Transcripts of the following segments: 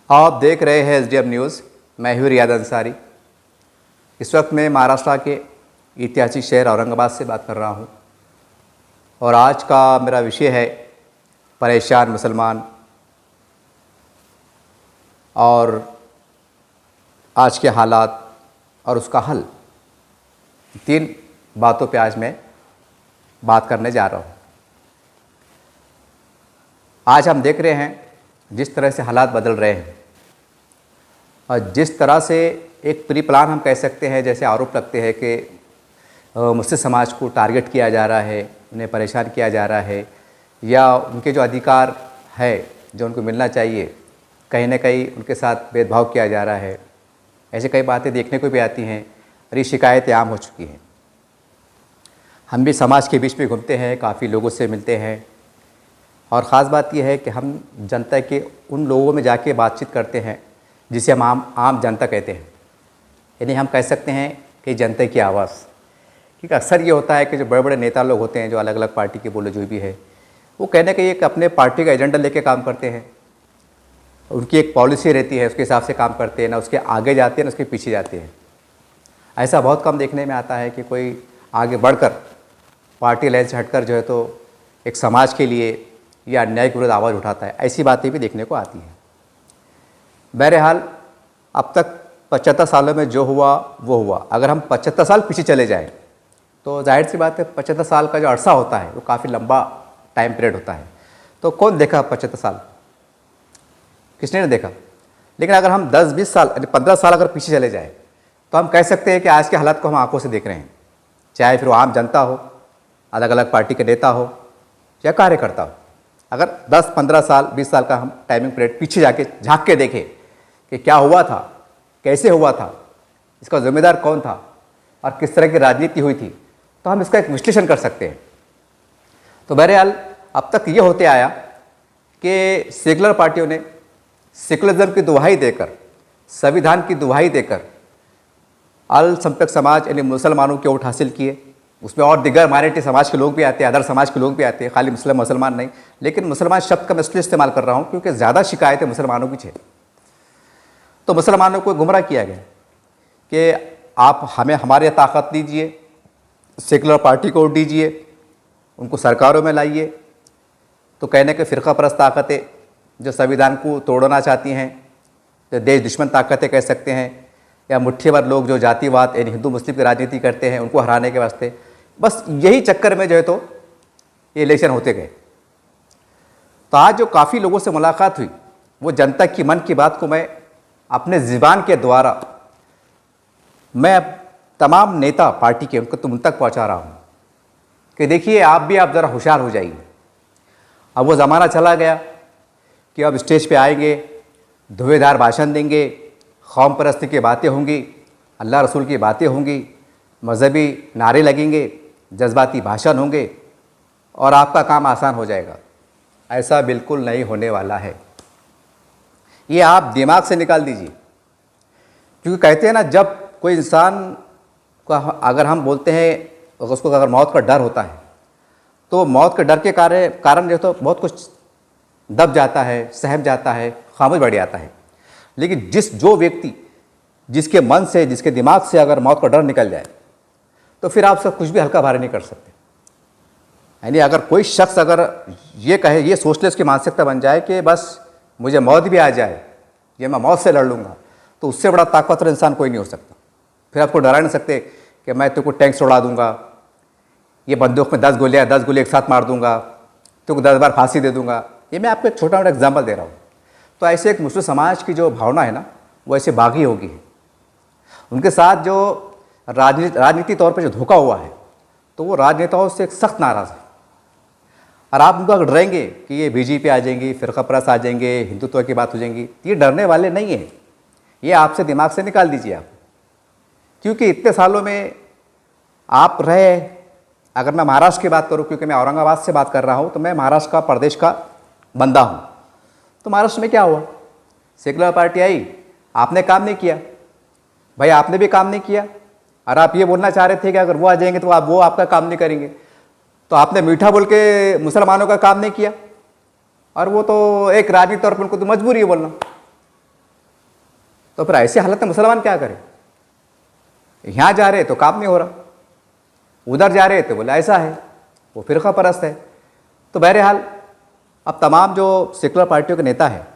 आप देख रहे हैं एसडीएम न्यूज़। मैं हूँ रियाद अंसारी। इस वक्त मैं महाराष्ट्र के ऐतिहासिक शहर औरंगाबाद से बात कर रहा हूँ और आज का मेरा विषय है परेशान मुसलमान और आज के हालात और उसका हल। 3 बातों पे आज मैं बात करने जा रहा हूँ। आज हम देख रहे हैं जिस तरह से हालात बदल रहे हैं और जिस तरह से एक प्री प्लान हम कह सकते हैं, जैसे आरोप लगते हैं कि मुस्लिम समाज को टारगेट किया जा रहा है, उन्हें परेशान किया जा रहा है या उनके जो अधिकार है जो उनको मिलना चाहिए कहीं ना कहीं उनके साथ भेदभाव किया जा रहा है। ऐसे कई बातें देखने को भी आती हैं और ये शिकायतें आम हो चुकी हैं। हम भी समाज के बीच में घूमते हैं, काफ़ी लोगों से मिलते हैं और ख़ास बात यह है कि हम जनता के उन लोगों में जाके बातचीत करते हैं जिसे हम आम जनता कहते हैं। यानी हम कह सकते हैं कि जनता की आवाज़। क्योंकि अक्सर ये होता है कि जो बड़े बड़े नेता लोग होते हैं, जो अलग अलग पार्टी के बोले जो भी है, वो कहने के एक अपने पार्टी का एजेंडा लेके काम करते हैं। उनकी एक पॉलिसी रहती है, उसके हिसाब से काम करते हैं, ना उसके आगे जाते हैं ना उसके पीछे जाते हैं। ऐसा बहुत कम देखने में आता है कि कोई आगे बढ़कर पार्टी लाइन से हटकर जो है तो एक समाज के लिए या अन्याय के विरुद्ध आवाज़ उठाता है। ऐसी बातें भी देखने को आती हैं। बहरहाल अब तक 75 सालों में जो हुआ वो हुआ। अगर हम 75 साल पीछे चले जाएं तो जाहिर सी बात है 75 साल का जो अरसा होता है वो काफ़ी लंबा टाइम पीरियड होता है। तो कौन देखा 75 साल? किसने नहीं देखा। लेकिन अगर हम 10-20 साल 15 साल अगर पीछे चले जाएँ तो हम कह सकते हैं कि आज के हालात को हम आंखों से देख रहे हैं। चाहे फिर वो आम जनता हो, अलग अलग पार्टी के नेता हो या कार्यकर्ता हो। अगर 10-15 साल 20 साल का हम टाइमिंग पीरियड पीछे जाके झांक के देखें कि क्या हुआ था, कैसे हुआ था, इसका जिम्मेदार कौन था और किस तरह की राजनीति हुई थी, तो हम इसका एक विश्लेषण कर सकते हैं। तो बहरहाल अब तक ये होते आया कि सेकुलर पार्टियों ने सेकुलरिज्म की दुहाई देकर, संविधान की दुहाई देकर अल्पसंख्यक समाज यानी मुसलमानों के वोट हासिल किए। उसमें और दिगर माइनॉरिटी समाज के लोग भी आते हैं, अदर समाज के लोग भी आते हैं, खाली मुसलमान नहीं। लेकिन मुसलमान शब्द का मैं इसलिए इस्तेमाल कर रहा हूँ क्योंकि ज़्यादा शिकायतें मुसलमानों की है। तो मुसलमानों को गुमराह किया गया कि आप हमें हमारे ताकत दीजिए, सेकुलर पार्टी को वोट दीजिए, उनको सरकारों में लाइए। तो कहने के फ़िरका परस्त ताकतें जो संविधान को तोड़ना चाहती हैं, जो देश दुश्मन ताकतें कह सकते हैं, या मुट्ठी भर लोग जो जातिवाद यानी हिंदू मुस्लिम की राजनीति करते हैं, उनको हराने के वास्ते बस यही चक्कर में जो है तो ये इलेक्शन होते गए। तो आज जो काफ़ी लोगों से मुलाकात हुई वो जनता की मन की बात को मैं अपने ज़ुबान के द्वारा मैं तमाम नेता पार्टी के उनको तुम तक पहुंचा रहा हूं कि देखिए आप ज़रा होशियार हो जाइए। अब वो ज़माना चला गया कि अब स्टेज पे आएंगे, धुएंधार भाषण देंगे, कौम परस्ती की बातें होंगी, अल्लाह रसूल की बातें होंगी, मजहबी नारे लगेंगे, जज्बाती भाषण होंगे और आपका काम आसान हो जाएगा। ऐसा बिल्कुल नहीं होने वाला है। ये आप दिमाग से निकाल दीजिए। क्योंकि कहते हैं ना, जब कोई इंसान का अगर हम बोलते हैं उसको अगर मौत का डर होता है तो मौत के डर के कारण जो तो बहुत कुछ दब जाता है, सहम जाता है, खामोश बढ़ जाता है। लेकिन जो व्यक्ति जिसके मन से, जिसके दिमाग से अगर मौत का डर निकल जाए तो फिर आप सब कुछ भी हल्का भारी नहीं कर सकते। यानी अगर कोई शख्स अगर ये कहे, ये सोच ले, उसकी मानसिकता बन जाए कि बस मुझे मौत भी आ जाए, ये मैं मौत से लड़ लूँगा, तो उससे बड़ा ताकतवर इंसान कोई नहीं हो सकता। फिर आपको डरा नहीं सकते कि मैं तुमको टैंक से उड़ा दूँगा, ये बंदूक में 10 गोली एक साथ मार दूँगा, तुमको 10 बार फांसी दे दूँगा। ये मैं आपको एक छोटा मोटा एग्जाम्पल दे रहा हूँ। तो ऐसे एक मुस्लिम समाज की जो भावना है ना, वो ऐसे बागी होगी। उनके साथ जो राजनीति तौर पे जो धोखा हुआ है तो वो राजनेताओं से एक सख्त नाराज़ है। और आप उनको अगर डरेंगे कि ये बीजेपी आ जाएंगी, फ़िरका परस्त आ जाएंगे, हिंदुत्व की बात हो जाएंगी, ये डरने वाले नहीं हैं। ये आपसे दिमाग से निकाल दीजिए आप। क्योंकि इतने सालों में आप रहे, अगर मैं महाराष्ट्र की बात करूँ, क्योंकि मैं औरंगाबाद से बात कर रहा हूँ, तो मैं महाराष्ट्र का प्रदेश का बंदा हूँ। तो महाराष्ट्र में क्या हुआ? सेकुलर पार्टी आई, आपने काम नहीं किया भाई, आपने भी काम नहीं किया। और आप ये बोलना चाह रहे थे कि अगर वो आ जाएंगे तो वो आपका काम नहीं करेंगे। तो आपने मीठा बोल के मुसलमानों का काम नहीं किया, और वो तो एक राजनीति तौर पर उनको तो मजबूरी है बोलना। तो फिर ऐसी हालत में मुसलमान क्या करें? यहाँ जा रहे तो काम नहीं हो रहा, उधर जा रहे तो बोले ऐसा है, वो फिरका परस्त है। तो बहरहाल अब तमाम जो सेकुलर पार्टियों के नेता हैं,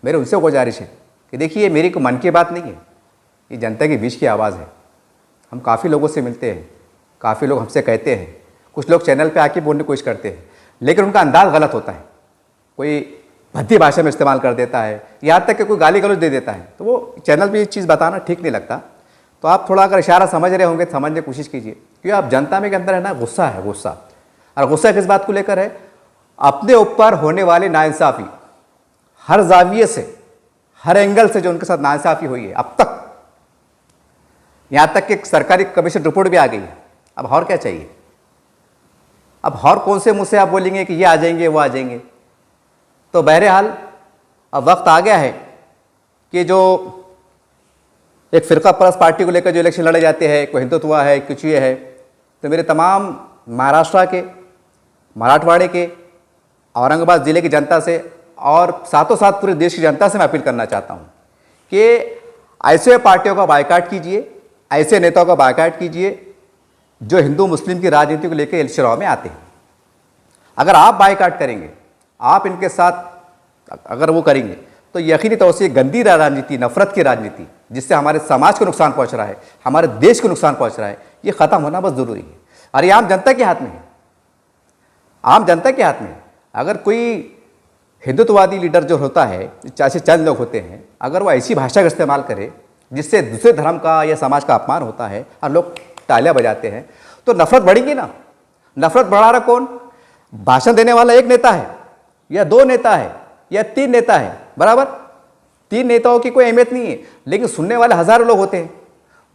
मेरे उनसे गुजारिश है कि देखिए मेरी को मन की बात नहीं है, ये जनता के बीच की आवाज़ है। हम काफ़ी लोगों से मिलते हैं, काफ़ी लोग हमसे कहते हैं, कुछ लोग चैनल पे आके बोलने की कोशिश करते हैं, लेकिन उनका अंदाज़ गलत होता है। कोई भद्दी भाषा में इस्तेमाल कर देता है, यहाँ तक कि कोई गाली गलौज दे देता है, तो वो चैनल पे ये चीज़ बताना ठीक नहीं लगता। तो आप थोड़ा अगर इशारा समझ रहे होंगे तो समझने की कोशिश कीजिए, क्योंकि आप जनता में के अंदर है ना गुस्सा है, गुस्सा। और गुस्सा किस बात को लेकर है? अपने ऊपर होने वाली नाइंसाफ़ी, हर जाविये से, हर एंगल से जो उनके साथ नाइंसाफ़ी हुई है अब तक, यहाँ तक कि सरकारी कमीशन रिपोर्ट भी आ गई है। अब और क्या चाहिए? अब और कौन से मुँह से आप बोलेंगे कि ये आ जाएंगे वो आ जाएंगे? तो बहरहाल अब वक्त आ गया है कि जो एक फ़िरका परस्त पार्टी को लेकर जो इलेक्शन लड़े जाते हैं, कोई हिंदुत्व है, कुछ ये है, तो मेरे तमाम महाराष्ट्र के, मराठवाड़े के, औरंगाबाद ज़िले की जनता से और साथों साथ पूरे देश की जनता से मैं अपील करना चाहता हूँ कि ऐसे पार्टियों का बायकॉट कीजिए, ऐसे नेताओं का बायकॉट कीजिए जो हिंदू मुस्लिम की राजनीति को लेकर चुनाव में आते हैं। अगर आप बायकॉट करेंगे, आप इनके साथ अगर वो करेंगे, तो यकीनी तौर से गंदी राजनीति, नफरत की राजनीति, जिससे हमारे समाज को नुकसान पहुंच रहा है, हमारे देश को नुकसान पहुंच रहा है, ये ख़त्म होना बस ज़रूरी है। और ये आम जनता के हाथ में है, आम जनता के हाथ में है। अगर कोई हिंदुत्ववादी लीडर जो होता है, चाहे चंद लोग होते हैं, अगर वो ऐसी भाषा का इस्तेमाल करे जिससे दूसरे धर्म का या समाज का अपमान होता है और लोग तालियां बजाते हैं, तो नफरत बढ़ेगी ना। नफरत बढ़ा रहा कौन? भाषण देने वाला एक नेता है या दो नेता है या तीन नेता है, बराबर। तीन नेताओं की कोई अहमियत नहीं है, लेकिन सुनने वाले हज़ारों लोग होते हैं।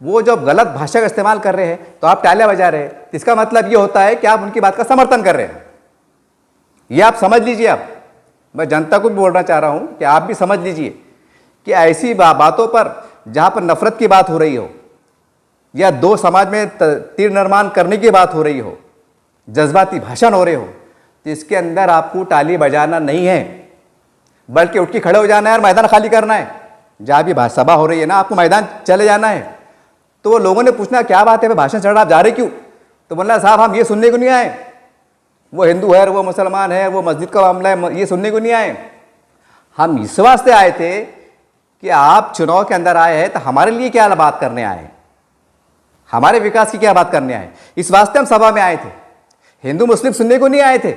वो जब गलत भाषा का इस्तेमाल कर रहे हैं तो आप तालियां बजा रहे हैं, तो इसका मतलब ये होता है कि आप उनकी बात का समर्थन कर रहे हैं। ये आप समझ लीजिए। आप, मैं जनता को भी बोलना चाह रहा हूं कि आप भी समझ लीजिए कि ऐसी बातों पर जहां पर नफरत की बात हो रही हो या दो समाज में तीर निर्माण करने की बात हो रही हो, जज्बाती भाषण हो रहे हो, तो इसके अंदर आपको ताली बजाना नहीं है, बल्कि उठ के खड़े हो जाना है और मैदान खाली करना है। जहाँ भी सभा हो रही है ना, आपको मैदान चले जाना है। तो वो लोगों ने पूछना क्या बात है, भाषण चढ़ रहा, आप जा रहे क्यों? तो बोलना साहब हम ये सुनने को नहीं आए, वो हिंदू है, वो मुसलमान है, वो मस्जिद का मामला है, ये सुनने को नहीं आए। हम इस वास्ते आए थे कि आप चुनाव के अंदर आए हैं, तो हमारे लिए क्या बात करने आए, हमारे विकास की क्या बात करने आए, इस वास्ते हम सभा में आए थे। हिंदू मुस्लिम सुनने को नहीं आए थे।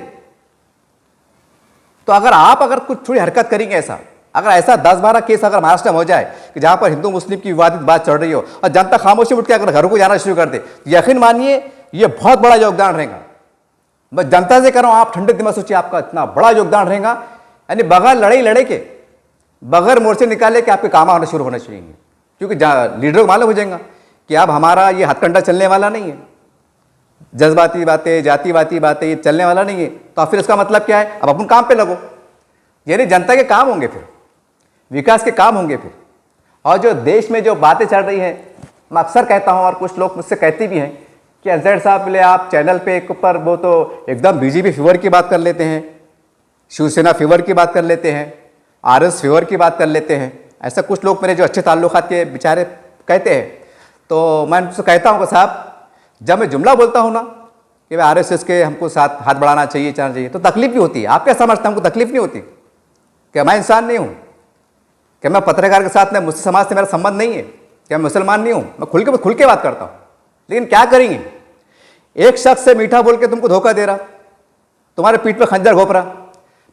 तो अगर कुछ थोड़ी हरकत करेंगे, ऐसा 10-12 केस अगर महाराष्ट्र में हो जाए कि जहां पर हिंदू मुस्लिम की विवादित बात चल रही हो और जनता खामोशी उठ के अगर घरों को जाना शुरू कर दे, यकीन मानिए ये बहुत बड़ा योगदान रहेगा। मैं जनता से कह रहा हूं, आप ठंडे दिमाग सोचिए, आपका इतना बड़ा योगदान रहेगा। यानी बगैर लड़ाई लड़े के, बगैर मोर्चे निकाले के आपके काम आना शुरू होना चाहिए, क्योंकि लीडरों को मालूम हो जाएगा कि अब हमारा ये हथकंडा चलने वाला नहीं है, जज्बाती बातें, जातिवादी बातें ये चलने वाला नहीं है। तो फिर इसका मतलब क्या है? अब अपन काम पे लगो, यानी जनता के काम होंगे, फिर विकास के काम होंगे फिर। और जो देश में जो बातें चल रही हैं, मैं अक्सर कहता हूं और कुछ लोग मुझसे कहते भी हैं कि अजहर साहब बोले आप चैनल पे एक ऊपर वो तो एकदम बीजेपी फीवर की बात कर लेते हैं, शिवसेना फीवर की बात कर लेते हैं, आरएस फीवर की बात कर लेते हैं। ऐसा कुछ लोग मेरे जो अच्छे ताल्लुकात के बेचारे कहते हैं। तो मैं उनसे कहता हूँ कि साहब, जब मैं जुमला बोलता हूँ ना कि भाई आरएसएस के हमको साथ हाथ बढ़ाना चाहिए, चलना चाहिए, तो तकलीफ भी होती है। आप क्या समझते हैं हमको तकलीफ नहीं होती? क्या मैं इंसान नहीं हूँ? क्या मैं पत्रकार के साथ में मुस्लिम समाज से मेरा संबंध नहीं है? क्या मैं मुसलमान नहीं हूँ? मैं खुल के बात करता हूँ। लेकिन क्या करेंगे, एक शख्स से मीठा बोल के तुमको धोखा दे रहा, तुम्हारे पीठ पे खंजर घोप रहा,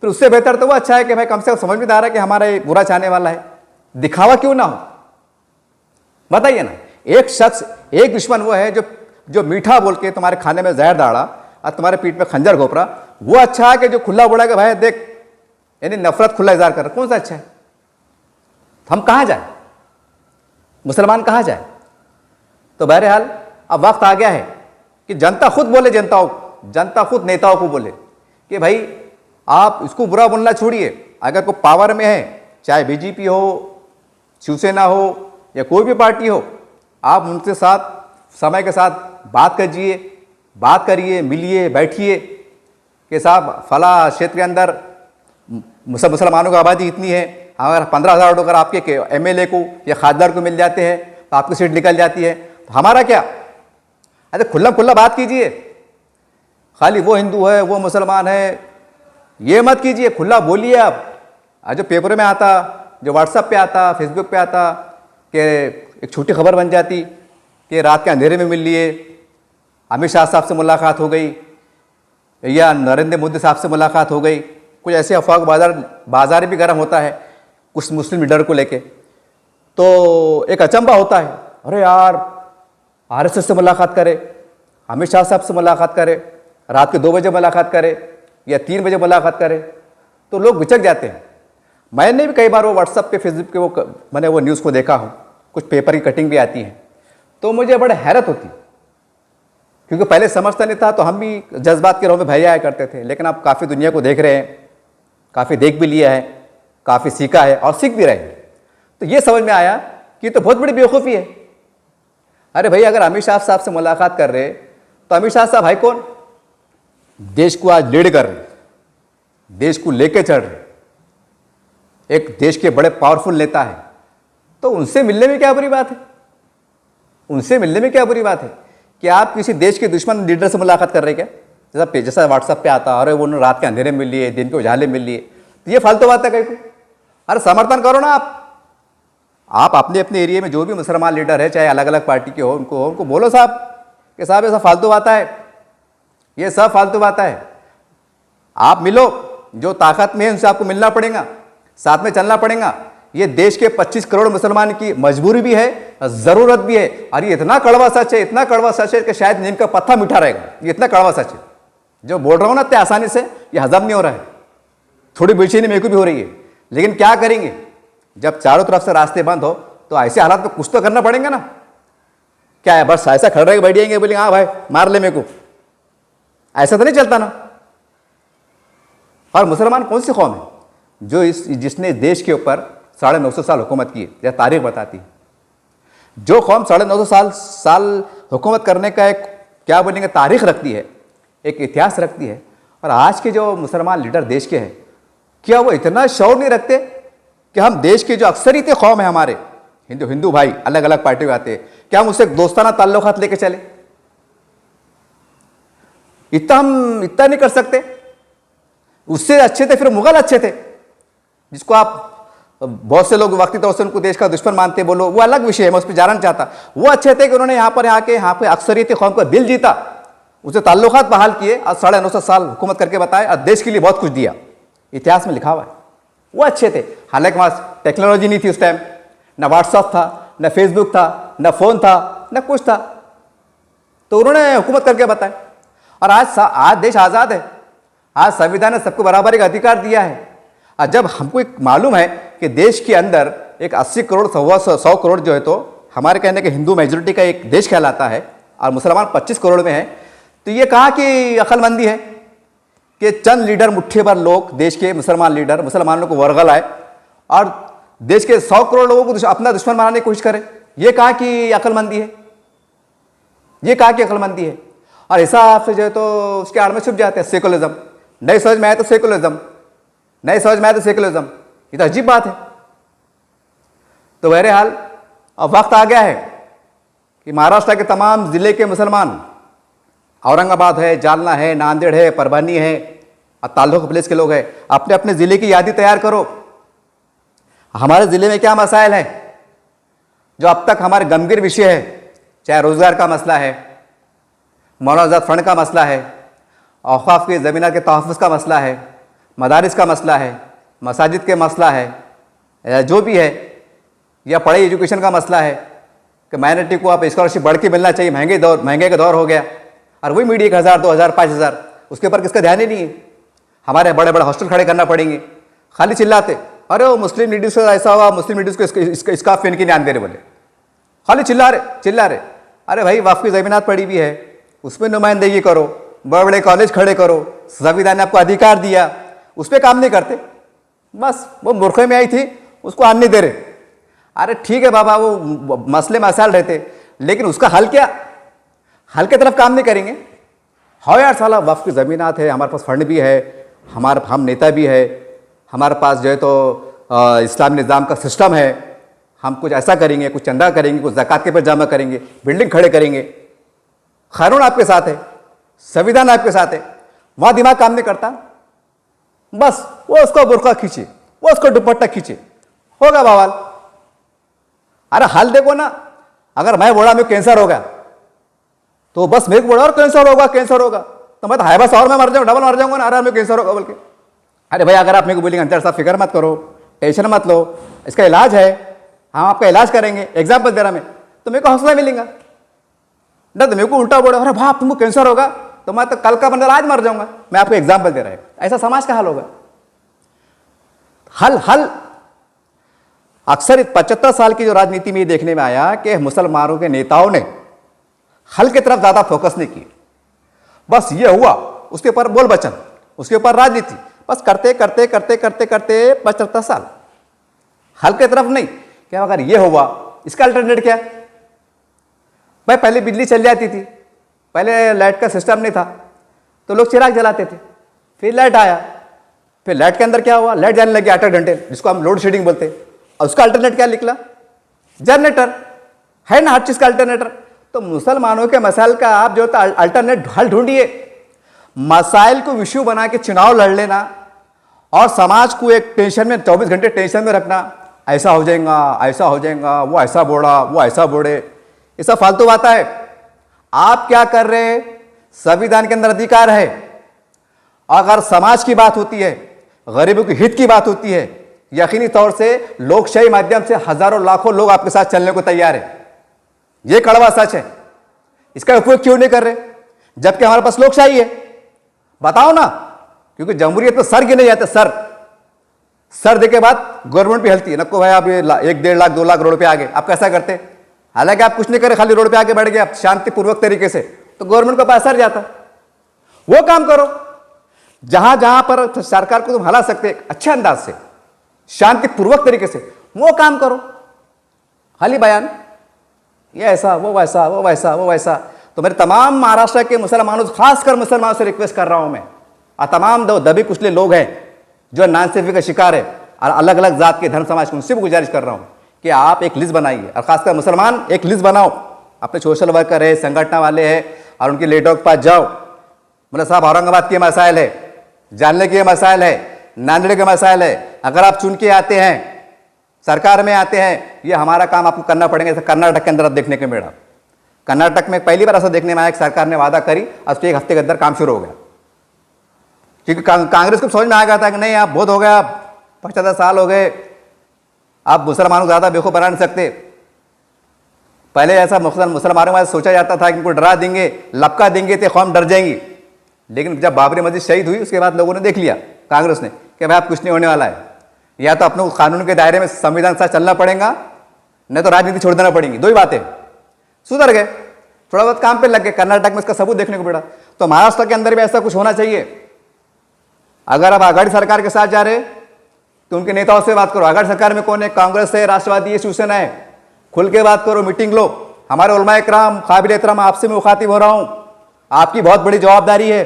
फिर उससे बेहतर तो वो अच्छा है कि भाई कम से कम समझ में आ रहा है कि हमारा ये बुरा चाहने वाला है, दिखावा क्यों ना हो? बताइए ना। एक शख्स, एक दुश्मन वो है जो मीठा बोल के तुम्हारे खाने में जहर डाला और तुम्हारे पीठ पे खंजर घोप रहा, वो अच्छा है कि जो खुला बोला कि भाई देख, यानी नफरत खुला इजहार कर रहा? कौन सा अच्छा है? हम कहाँ जाए, मुसलमान कहाँ जाए? तो बहरहाल अब वक्त आ गया है कि जनता खुद बोले, जनता खुद नेताओं को बोले कि भाई आप इसको बुरा बोलना छोड़िए। अगर कोई पावर में है, चाहे बीजेपी हो, शिवसेना हो या कोई भी पार्टी हो, आप उनके साथ समय के साथ बात करिए, मिलिए, बैठिए कि साहब फला क्षेत्र के अंदर मुसलमानों की आबादी इतनी है, अगर 15,000 अगर आपके एमएलए को या खासदार को मिल जाते हैं तो आपकी सीट निकल जाती है, तो हमारा क्या? अरे खुला खुला बात कीजिए, खाली वो हिंदू है वो मुसलमान है ये मत कीजिए, खुला बोलिए आप। आज जो पेपर में आता, जो व्हाट्सएप पे आता, फेसबुक पे आता कि एक छोटी खबर बन जाती कि रात के अंधेरे में मिल लिए, अमित शाह साहब से मुलाकात हो गई या नरेंद्र मोदी साहब से मुलाकात हो गई, कुछ ऐसे अफवाह बाजार भी गर्म होता है कुछ मुस्लिम लीडर को लेके, तो एक अचंबा होता है, अरे यार आरएसएस से मुलाकात करे, अमित शाह साहब से मुलाकात करे, रात के 2 बजे मुलाकात करे या 3 बजे मुलाकात करे, तो लोग बिचक जाते हैं। मैंने भी कई बार वो व्हाट्सएप पे फेसबुक पे मैंने वो न्यूज़ को देखा हूँ, कुछ पेपर की कटिंग भी आती है, तो मुझे बड़े हैरत होती, क्योंकि पहले समझता नहीं था तो हम भी जज्बात के राह में भय आया करते थे, लेकिन अब काफ़ी दुनिया को देख रहे हैं, काफ़ी देख भी लिया है, काफ़ी सीखा है और सीख भी रहे हैं, तो ये समझ में आया कि तो बहुत बड़ी बेवकूफ़ी है। अरे भाई अगर अमित शाह साहब से मुलाकात कर रहे तो अमित शाह साहब भाई कौन? देश को आज लीड कर रहे, देश को लेके चढ़ रहे, एक देश के बड़े पावरफुल नेता है, तो उनसे मिलने में क्या बुरी बात है? उनसे मिलने में क्या बुरी बात है कि आप किसी देश के दुश्मन लीडर से मुलाकात कर रहे क्या? जैसा व्हाट्सएप पे आता, अरे वो रात के अंधेरे में मिल लिए, दिन के उजाले मिल लिए, तो ये फालतू बात है कहीं को। अरे समर्थन करो ना आप अपने अपने एरिया में जो भी मुसलमान लीडर है, चाहे अलग अलग पार्टी के हो, उनको बोलो साहब कि साहब ऐसा फालतू बात है, ये सब फालतू बात है। आप मिलो, जो ताकत में है उनसे आपको मिलना पड़ेगा, साथ में चलना पड़ेगा। ये देश के 25 करोड़ मुसलमान की मजबूरी भी है, ज़रूरत भी है, और ये इतना कड़वा सच है, इतना कड़वा सच है कि शायद नीम का पत्ता मीठा रहेगा। ये इतना कड़वा सच है, जो बोल रहा हूँ ना इतने आसानी से ये हजम नहीं हो रहा है, थोड़ी बेचैनी मेरे को भी हो रही है, लेकिन क्या करेंगे जब चारों तरफ से रास्ते बंद हो, तो ऐसे हालात में कुछ तो करना पड़ेगा ना। क्या है बस ऐसा खड़े बैठ जाएंगे, बोलेंगे हाँ भाई मार ले मेरे को, ऐसा तो नहीं चलता ना। और मुसलमान कौन सी कौम है जो जिसने देश के ऊपर 950 साल हुकूमत की है? यह तारीख बताती है। जो कौम 950 साल हुकूमत करने का एक क्या बोलेंगे तारीख रखती है, एक इतिहास रखती है, और आज के जो मुसलमान लीडर देश के हैं, क्या वो इतना शौर नहीं रखते कि हम देश की जो अक्सरियत कौम है, हमारे हिंदू भाई अलग अलग पार्टी में आते हैं, क्या हम उससे दोस्ताना ताल्लुकात लेके चले? इतना हम इतना नहीं कर सकते? उससे अच्छे थे फिर मुगल अच्छे थे, जिसको आप बहुत से लोग वक्ती तौर से उनको देश का दुश्मन मानते, बोलो वो अलग विषय है, मैं उस पर जाना नहीं चाहता। वो अच्छे थे कि उन्होंने यहाँ पे अक्सरियत कौम का दिल जीता, उसे ताल्लुकात बहाल किए और 950 साल हुकूमत करके बताए और देश के लिए बहुत कुछ दिया, इतिहास में लिखा हुआ है। वो अच्छे थे, हालांकि वहाँ टेक्नोलॉजी नहीं थी उस टाइम, ना व्हाट्सअप था, ना फेसबुक था, ना फ़ोन था, ना कुछ था, तो उन्होंने हुकूमत करके बताया। और आज देश आज़ाद है, आज संविधान ने सबको बराबरी का अधिकार दिया है। और जब हमको एक मालूम है कि देश के अंदर एक 80 करोड़ 100 करोड़ जो है, तो हमारे कहने के हिंदू मेजोरिटी का एक देश कहलाता है और मुसलमान 25 करोड़ में है, तो ये कहाँ की अक्लमंदी है कि चंद लीडर, मुट्ठी भर लोग, देश के मुसलमान लीडर मुसलमानों को वर्गल आए और देश के 100 करोड़ लोगों को अपना दुश्मन बनाने की कोशिश करें? ये कहाँ की अक्लमंदी है? ये कहाँ की अक्लमंदी है? और ऐसा आपसे जो है तो उसके आड़ में छुप जाते हैं सेकुलरिज्म। नहीं समझ में आए तो सेकुलरिज्म, नहीं समझ में आए तो सेकुलरिज्म, ये तो अजीब बात है। तो बहरहाल अब वक्त आ गया है कि महाराष्ट्र के तमाम ज़िले के मुसलमान, औरंगाबाद है, जालना है, नांदेड़ है, परभनी है और ताल्लुक प्लेस के लोग हैं, अपने अपने ज़िले की यादी तैयार करो। हमारे ज़िले में क्या मसाइल हैं जो अब तक हमारे गंभीर विषय है, चाहे रोज़गार का मसला है, मौलाना फंड का मसला है, औक़ाफ़ की ज़मीनात के तहफ़्फ़ुज़ का मसला है, मदारिस का मसला है, मसाजिद के मसला है, जो भी है, या पढ़ाई एजुकेशन का मसला है कि माइनॉरिटी को आप स्कॉलरशिप बढ़ के मिलना चाहिए, महंगे का दौर हो गया, और वही मीडिया 1000 2000 5000, उसके ऊपर किसका ध्यान ही नहीं है। हमारे बड़े बड़े हॉस्टल खड़े करना पड़ेंगे, खाली चिल्लाते, अरे वो मुस्लिम लीडर्स को ऐसा हुआ, मुस्लिम लीडर्स को इसका पहन के ध्यान दे रहे, बोले खाली चिल्ला रहे। अरे भाई वक्फ की ज़मीनात पड़ी हुई है, उसमें नुमाइंदगी करो, बड़े बड़े कॉलेज खड़े करो, संविधान ने आपको अधिकार दिया, उस पर काम नहीं करते, बस वो मूर्खे में आई थी उसको आने नहीं दे रहे। अरे ठीक है बाबा, वो मसले मसाइल रहते, लेकिन उसका हल क्या? हल की तरफ काम नहीं करेंगे। हाँ यार साला वक्फ की ज़मीनात है, हमारे पास फंड भी है, हम नेता भी है, हमारे पास जो है तो इस्लामी निज़ाम का सिस्टम है, हम कुछ ऐसा करेंगे, कुछ चंदा करेंगे, कुछ ज़कात के पर जमा करेंगे, बिल्डिंग खड़े करेंगे, कानून आपके साथ है, संविधान आपके साथ है, वहाँ दिमाग काम नहीं करता। बस वो उसका बुर्का खींचे, वो उसको दुपट्टा खींचे, होगा बवाल। अरे हाल देखो ना, अगर मैं बोला मेरे कैंसर होगा तो बस मेरे को बोला और कैंसर होगा, कैंसर होगा, तो मैं तो हाय बस और मैं मर जाऊँ, डबल मर जाऊंगा ना, अरे मेरे कैंसर होगा बोल के। अरे भाई अगर आप मेरे को बोलेंगे अंतर साहब फिक्र मत करो, टेंशन मत लो, इसका इलाज है, हम आपका इलाज करेंगे, एग्जाम्पल दे रहा मैं, तो मेरे को हौसला मिलेगा ना। तो मेरे को उल्टा बोला अरे भाई तुमको कैंसर होगा तो मैं तो कल का बंदर आज मर जाऊंगा, मैं आपको एग्जाम्पल दे रहा हूं। ऐसा समाज का हाल होगा। हल अक्सर 75 साल की जो राजनीति में ये देखने में आया कि मुसलमानों के नेताओं ने हल की तरफ ज्यादा फोकस नहीं की। बस ये हुआ, उसके ऊपर बोल बचन, उसके ऊपर राजनीति, बस करते करते करते करते करते 75 साल हल की तरफ नहीं। क्या अगर ये हुआ, इसका अल्टरनेट क्या? भाई पहले बिजली चल जाती थी, पहले लाइट का सिस्टम नहीं था तो लोग चिराग जलाते थे, फिर लाइट आया, फिर लाइट के अंदर क्या हुआ, लाइट जाने लगी 8 घंटे, जिसको हम लोड शेडिंग बोलते हैं। और उसका अल्टरनेट क्या निकला? जनरेटर है ना, हर चीज का अल्टरनेटर। तो मुसलमानों के मसाइल का आप जो अल्टरनेट हल ढूंढिए। मसाइल को इश्यू बना के चुनाव लड़ लेना और समाज को एक टेंशन में 24 घंटे टेंशन में रखना, ऐसा हो जाएगा, ऐसा हो जाएगा, वो ऐसा बोला, वो ऐसा बोले, ये सब फालतू बात है। आप क्या कर रहे हैं? संविधान के अंदर अधिकार है। अगर समाज की बात होती है, गरीबों के हित की बात होती है, यकीनी तौर से लोकशाही माध्यम से हजारों लाखों लोग आपके साथ चलने को तैयार है। यह कड़वा सच है। इसका उपयोग क्यों नहीं कर रहे जबकि हमारे पास लोकशाही है? बताओ ना। क्योंकि जमहूरियत में सर गिने जाते, सर दे के बाद गवर्नमेंट भी हिलती है। नको भाई आप 1-1.5 लाख 2 लाख रोड पे आगे, आप कैसा करते? हालांकि आप कुछ नहीं करे, खाली रोड पे आके बैठ गए आप शांतिपूर्वक तरीके से, तो गवर्नमेंट का पैसा जाता। वो काम करो जहां जहां पर सरकार को तुम हला सकते अच्छे अंदाज से, शांतिपूर्वक तरीके से, वो काम करो। खाली बयान ये ऐसा, वो वैसा, वो वैसा, वो वैसा। तो मेरे तमाम महाराष्ट्र के मुसलमानों, खासकर मुसलमानों से रिक्वेस्ट कर रहा हूं मैं, और तमाम दबे कुचले लोग हैं जो नाइंसाफी का शिकार है और अलग अलग जात के धर्म समाज को, उनसे भी गुजारिश कर रहा हूं कि आप एक लिस्ट बनाइए, और खासकर मुसलमान एक लिस्ट बनाओ, अपने सोशल वर्कर है, संगठन वाले हैं, और उनके लीडरों के पास जाओ। मतलब साहब औरंगाबाद के मसाइल है, जानले के मसाइल है, नांदेड़ के मसाइल है, अगर आप चुन के आते हैं, सरकार में आते हैं, ये हमारा काम आपको करना पड़ेगा। कर्नाटक के अंदर अब देखने को मिला, कर्नाटक में पहली बार ऐसा देखने में आया कि सरकार ने वादा करी और उसके 1 हफ्ते के अंदर काम शुरू हो गया। क्योंकि कांग्रेस को समझ में आ गया था कि नहीं आप बहुत हो गया, 75 साल हो गए, आप मुसलमानों को ज़्यादा बेवकूफ़ बना नहीं सकते। पहले ऐसा मुसलमानों में सोचा जाता था कि इनको डरा देंगे, लपका देंगे तो कौम डर जाएंगी। लेकिन जब बाबरी मस्जिद शहीद हुई उसके बाद लोगों ने देख लिया, कांग्रेस ने, कि भाई आप कुछ नहीं होने वाला है, या तो अपने कानून के दायरे में संविधान के साथ चलना पड़ेगा, नहीं तो राजनीति छोड़ देना पड़ेगी। 2 ही बातें, सुधर गए, थोड़ा बहुत काम पे लग गए। कर्नाटक में इसका सबूत देखने को मिला। तो महाराष्ट्र के अंदर भी ऐसा कुछ होना चाहिए। अगर आप आघाड़ी सरकार के साथ जा रहे तो उनके नेताओं से बात करो। आघाड़ी सरकार में कौन है? कांग्रेस है, राष्ट्रवादी है, शिवसेना है। खुल के बात करो, मीटिंग लो। हमारे उलमा इकराम, काबिल एहतराम, आपसे मैं मुखातिब हो रहा हूं, आपकी बहुत बड़ी जवाबदारी है,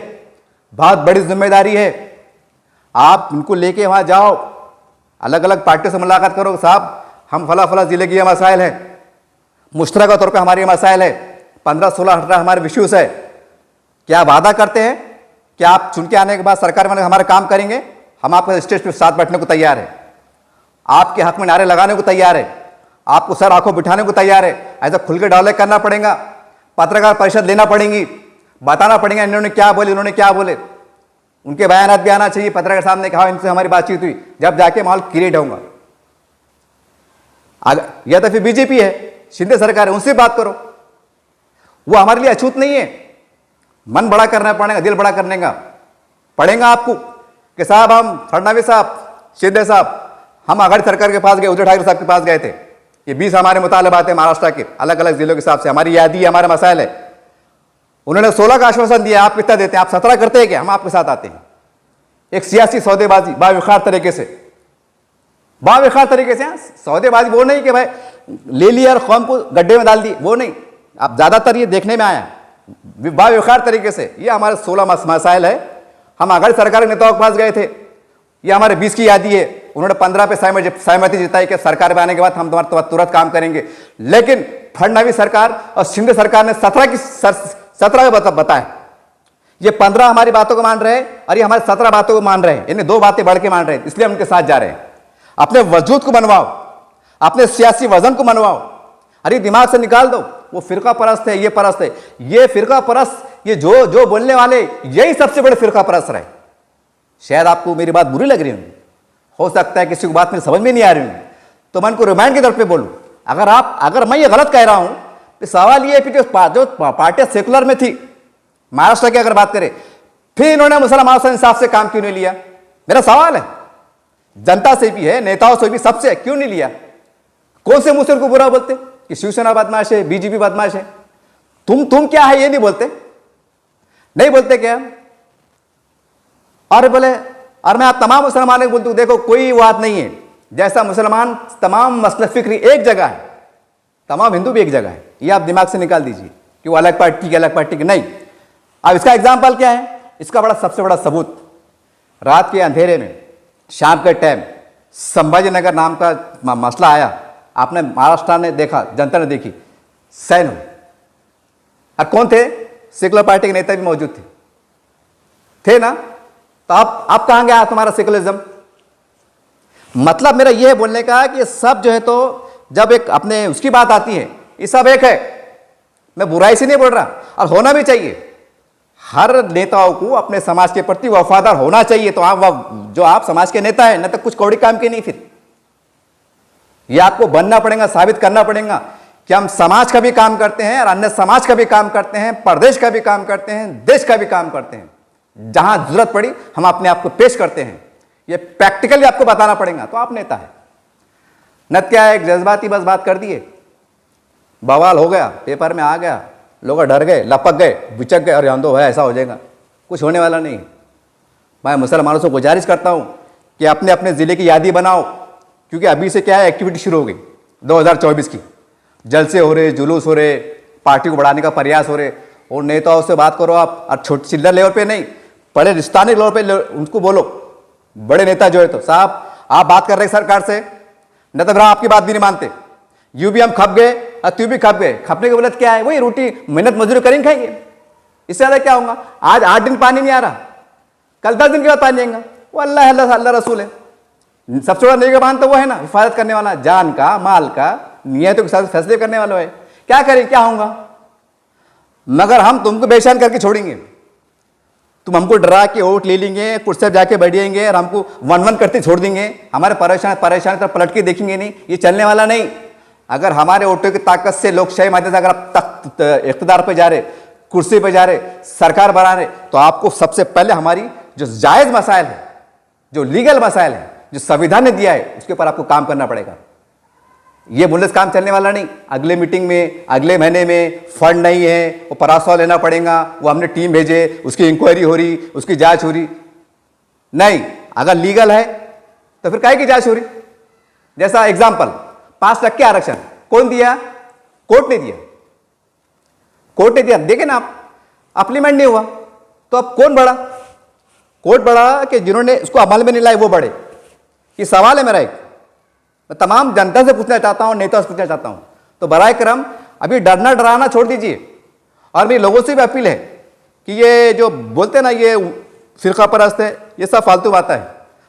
बहुत बड़ी जिम्मेदारी है। आप उनको लेके वहां जाओ, अलग अलग पार्टियों से मुलाकात करो। साहब हम फला फला जिले की ये मसाइल है, मुश्तरका तौर पर हमारे ये मसाइल है, 15, 16, 18 हमारे विश्यूज है। क्या वादा करते हैं कि आप चुन के आने के बाद सरकार में हमारे काम करेंगे? हम आपके स्टेज पर साथ बैठने को तैयार है, आपके हक में नारे लगाने को तैयार है, आपको सर आंखों बिठाने को तैयार है। ऐसा खुल के डायलॉग करना पड़ेगा, पत्रकार परिषद लेना पड़ेगी, बताना पड़ेगा इन्होंने क्या बोले, इन्होंने क्या बोले, उनके बयान भी आना चाहिए। पत्रकार साहब ने कहा इनसे हमारी बातचीत हुई, जब जाके माहौल क्रिएट होगा। या तो फिर बीजेपी है, शिंदे सरकार है, उनसे बात करो। वो हमारे लिए अछूत नहीं है। मन बड़ा करना पड़ेगा, दिल बड़ा करने का पड़ेगा आपको कि साहब हम फडणवीस साहब, शिंदे साहब, हम आघाड़ी सरकार के पास गए, उद्धव ठाकरे साहब के पास गए थे। ये 20 हमारे मुतालबात है महाराष्ट्र के अलग अलग जिलों के हिसाब से, हमारी यादी है, हमारे मसाइल है। उन्होंने 16 का आश्वासन दिया, आप कितना देते हैं? आप 17 करते हैं क्या? हम आपके साथ आते हैं। एक सियासी सौदेबाजी बाविखार तरीके से, बाविखार तरीके से। सौदेबाजी वो नहीं कि भाई ले लिया और कौम को गड्ढे में डाल दी, वो नहीं। आप ज्यादातर ये देखने में आया बाविखार तरीके से। ये हमारे 16 मसाइल है, हम आघाड़ी सरकार के नेताओं के पास गए थे, ये हमारे 20 की यादी है, उन्होंने 15 पे सहमति जताई कि सरकार में आने के बाद हम तुम्हारा तुरंत काम करेंगे। लेकिन फडणवीस सरकार और शिंदे सरकार ने 17 बताए। ये 15 हमारी बातों को मान रहे हैं और ये हमारी 17 बातों को मान रहे हैं, इन्हें 2 बातें बढ़ के मान रहे हैं, इसलिए हम उनके साथ जा रहे हैं। अपने वजूद को मनवाओ, अपने सियासी वजन को मनवाओ, अरे दिमाग से निकाल दो वो फिरका परस्त है, ये परस्त है, ये फिरका परस्त, ये जो बोलने वाले यही सबसे बड़े फिरका परस्त रहे। शायद आपको मेरी बात बुरी लग रही होगी, हो सकता है किसी को बात में समझ में नहीं आ रही होगी, तो मैं उनको रिमाइंड के तौर पे बोलूं, अगर मैं ये गलत कह रहा हूं तो सवाल ये है कि जो पार्टियां सेकुलर में थी, महाराष्ट्र की अगर बात करें, फिर इन्होंने मुसलमानों से इंसाफ से काम क्यों नहीं लिया? मेरा सवाल है, जनता से भी है, नेताओं से भी, सबसे क्यों नहीं लिया? कौन से मुंह से उनको बुरा बोलते कि शिवसेना बदमाश है, बीजेपी बदमाश है? तुम क्या है ये नहीं बोलते क्या? और बोले, और मैं आप तमाम मुसलमानों को बोलता हूं, देखो कोई बात नहीं है, जैसा मुसलमान तमाम मसला फिक्री एक जगह है, तमाम हिंदू भी एक जगह है, ये आप दिमाग से निकाल दीजिए कि वो अलग पार्टी की नहीं। अब इसका एग्जाम्पल क्या है? इसका सबसे बड़ा सबूत, रात के अंधेरे में शाम के टाइम संभाजी नगर नाम का मसला आया, आपने महाराष्ट्र ने देखा, जनता ने देखी, सैन और कौन थे? सेकुलर पार्टी के नेता भी मौजूद थे ना? तो आप कहां गया तुम्हारा सेकुलरिज्म? मतलब मेरा यह बोलने का कि सब जो है, तो जब एक अपने उसकी बात आती है, ये सब एक है, मैं बुराई से नहीं बोल रहा, और होना भी चाहिए, हर नेताओं को अपने समाज के प्रति वफादार होना चाहिए। तो आप समाज के नेता है, न तो कुछ कौड़ी काम के नहीं, फिर ये आपको बनना पड़ेगा, साबित करना पड़ेगा कि हम समाज का भी काम करते हैं और अन्य समाज का भी काम करते हैं, प्रदेश का भी काम करते हैं, देश का भी काम करते हैं, जहां जरूरत पड़ी हम अपने आप को पेश करते हैं, ये प्रैक्टिकली आपको बताना पड़ेगा, तो आप नेता है। न क्या एक जज्बाती बस बात कर दिए, बवाल हो गया, पेपर में आ गया, लोग डर गए, लपक गए, बिचक गए, और यहाँ दो है ऐसा हो जाएगा, कुछ होने वाला नहीं। मैं मुसलमानों से गुजारिश करता हूँ कि अपने अपने ज़िले की यादी बनाओ, क्योंकि अभी से क्या है, एक्टिविटी शुरू हो गई 2024 की, जलसे हो रहे, जुलूस हो रहे, पार्टी को बढ़ाने का प्रयास हो रहे, और नेताओं से बात करो आप, और छोटी चिल्लर लेवल पे नहीं, बड़े स्थानीय लेवल पे उनको बोलो, बड़े नेता जो है, तो साहब आप बात कर रहे सरकार से, न तो आपकी बात भी नहीं मानते, यूं भी हम खप गए और तू भी खप गए, खपने के बोले क्या है, वही रोटी मेहनत मजदूरी करेंगे, खाएंगे, इससे ज़्यादा क्या होगा? आज 8 दिन पानी नहीं आ रहा, कल 10 दिन के बाद पानी आएगा, वो अल्लाह रसूल है। सबसे बड़ा निगहबान तो वो है ना, हिफाजत करने वाला, जान का, माल का, नियतों के साथ फैसले करने वाला है। क्या करें, क्या होगा? मगर हम तुमको बेशान करके छोड़ेंगे, तुम हमको डरा के वोट ले लेंगे, कुर्सी पर जाके बैठेंगे और हमको वन करते छोड़ देंगे, हमारे परेशान तरफ पलट के देखेंगे नहीं, ये चलने वाला नहीं। अगर हमारे वोटों की ताकत से, लोकशाही माध्यम से अगर आप इख्तिदार पे जा रहे, कुर्सी पे जा रहे, सरकार बना रहे, तो आपको सबसे पहले हमारी जो जायज़ मसाइल है, जो लीगल मसाइल है, जो संविधान ने दिया है, उसके ऊपर आपको काम करना पड़ेगा। ये बोलने से काम चलने वाला नहीं। अगले मीटिंग में, अगले महीने में फंड नहीं है, वो परासौ लेना पड़ेगा, वो हमने टीम भेजे, उसकी इंक्वायरी हो रही, उसकी जांच हो रही नहीं। अगर लीगल है तो फिर काहे की जांच हो रही? जैसा एग्जाम्पल 5% आरक्षण कौन दिया? कोर्ट ने दिया, कोर्ट ने दिया, देखे ना आप, अप्लीमेंट नहीं हुआ, तो अब कौन बड़ा? कोर्ट बड़ा कि जिन्होंने उसको अमल में नहीं लाए वो बड़े? ये सवाल है मेरा एक, मैं तमाम जनता से पूछना चाहता हूं, नेता से पूछना चाहता हूं, तो बराए करम अभी डरना डराना छोड़ दीजिए। और मेरी लोगों से भी अपील है कि ये जो बोलते ना ये फिरका परस्त है, ये सब फालतू बात है।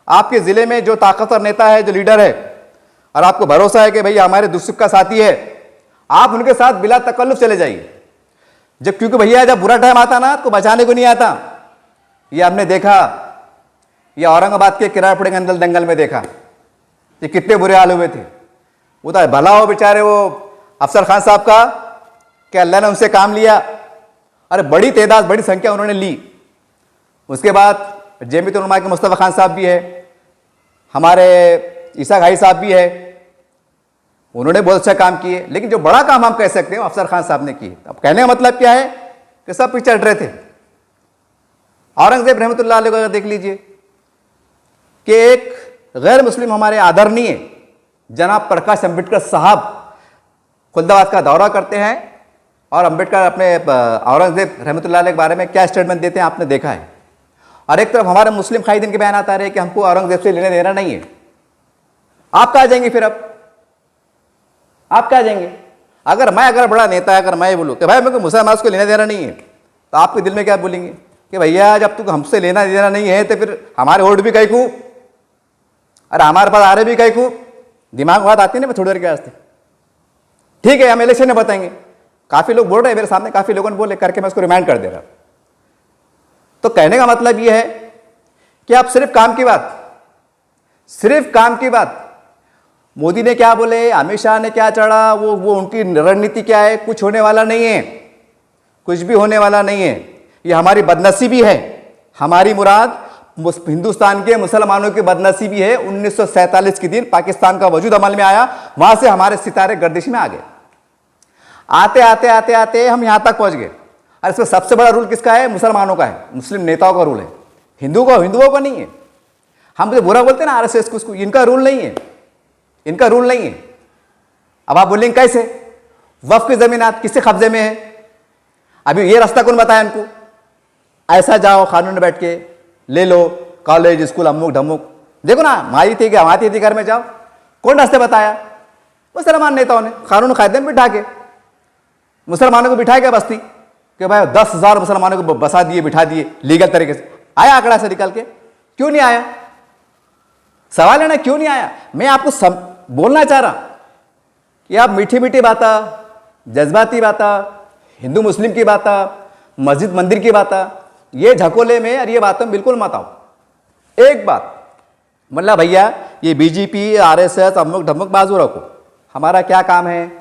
आपके ज़िले में जो ताकतवर नेता है, जो लीडर है, और आपको भरोसा है कि भैया हमारे दुख सुख का साथी है, आप उनके साथ बिला तकल्लुफ चले जाइए। जब क्योंकि भैया जब बुरा टाइम आता ना तो बचाने को नहीं आता। ये हमने देखा, ये औरंगाबाद के किराड़पुर दंगल में देखा, ये कितने बुरे हाल हुए थे। वो तो भला हो बेचारे वो अफसर खान साहब का कि अल्लाह ने उनसे काम लिया, अरे बड़ी तादाद, बड़ी संख्या उन्होंने ली। उसके बाद जमीयत उलमा के मुस्तफ़ा खान साहब भी है, हमारे ईसा घाई साहब भी है, उन्होंने बहुत अच्छा काम किए। लेकिन जो बड़ा काम हम कह सकते हैं अफसर खान साहब ने किए। अब कहने का मतलब क्या है कि सब पीछे हट रहे थे। औरंगजेब रहमतुल्लाह अलैह को देख लीजिए कि एक गैर मुस्लिम हमारे आदरणीय जनाब प्रकाश अंबेडकर साहब खुलदाबाद का दौरा करते हैं और अंबेडकर अपने औरंगजेब रहमतुल्लाह अलैह के बारे में क्या स्टेटमेंट देते हैं आपने देखा है। और एक तरफ हमारे मुस्लिम कायदीन के बयान आता रहे कि हमको औरंगजेब से लेना देना नहीं है, आप कहाँ जाएंगे फिर? अब आप कहाँ जाएंगे? अगर बड़ा नेता है, अगर मैं बोलूँ कि भाई मेरे को मुसलमान को लेना देना नहीं है, तो आपके दिल में क्या बोलेंगे कि भैया जब तुम हमसे लेना देना नहीं है तो फिर हमारे वोट भी कहीं को, अरे हमारे पास आ रहे भी कहीं को। दिमाग बात आती है ना थोड़ी देर के वास्ते। ठीक है, हम इलेक्शन में बताएंगे। काफ़ी लोग बोल रहे हैं मेरे सामने, काफ़ी लोगों ने बोले करके, मैं उसको रिमाइंड कर दे रहा। तो कहने का मतलब ये है कि आप सिर्फ काम की बात, मोदी ने क्या बोले, अमित शाह ने क्या चढ़ा, वो उनकी रणनीति क्या है, कुछ होने वाला नहीं है, कुछ भी होने वाला नहीं है। ये हमारी बदनसीबी है, हमारी मुराद हिंदुस्तान के मुसलमानों की बदनसीबी है। 1947 के दिन पाकिस्तान का वजूद अमल में आया, वहां से हमारे सितारे गर्दिश में आ गए। आते आते आते आते हम यहां तक पहुंच गए। और इसमें सबसे बड़ा रूल किसका है? मुसलमानों का है, मुस्लिम नेताओं का रूल है, हिंदुओं का नहीं है। हम तो बुरा बोलते हैं ना आरएसएस को, इनका रूल नहीं है, इनका रूल नहीं है। अब आप बोलेंगे कैसे? वक्फ की जमीनात किसके कब्जे में है? अभी ये रास्ता कौन बताया इनको? ऐसा जाओ कानून में बैठ के ले लो, कॉलेज स्कूल अमुक ढमुक, देखो ना हमारी थी कि हमारी थी घर में जाओ। कौन रास्ते बताया? मुसलमान नेताओं ने कानून कायदे में बिठा के मुसलमानों को बिठा के बस्ती कि भाई 10,000 मुसलमानों को बसा दिए, बिठा दिए लीगल तरीके से। आया आंकड़ा से निकल के? क्यों नहीं आया? सवाल है ना, क्यों नहीं आया? मैं आपको बोलना चाह रहा कि आप मीठी मीठी बातें, जज्बाती बातें, हिंदू मुस्लिम की बातें, मस्जिद मंदिर की बातें, ये झकोले में और ये बातें बिल्कुल मत आओ। एक बात मुल्ला भैया, ये बीजेपी आरएसएस अमुक ढमुक बाजू रखो। हमारा क्या काम है?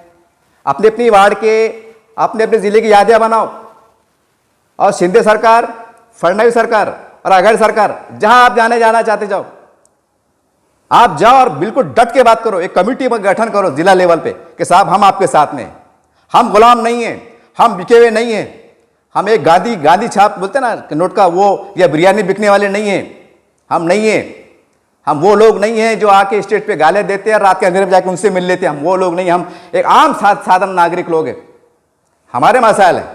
अपने अपनी वार्ड के, अपने अपने जिले की यादियां बनाओ, और शिंदे सरकार, फडणवीस सरकार और अघड़ सरकार, जहां आप जाना चाहते जाओ, आप जाओ और बिल्कुल डट के बात करो। एक कमेटी का गठन करो जिला लेवल पे कि साहब हम आपके साथ में, हम गुलाम नहीं हैं, हम बिके हुए नहीं हैं, हम एक गांधी छाप बोलते ना नोट का वो, या बिरयानी बिकने वाले नहीं हैं, हम नहीं हैं। हम वो लोग नहीं हैं जो आके स्टेज पे गाले देते हैं, रात के अंधेरे में जाके उनसे मिल लेते हैं। हम वो लोग नहीं, हम एक आम साधारण नागरिक लोग हैं। हमारे मसाइल हैं।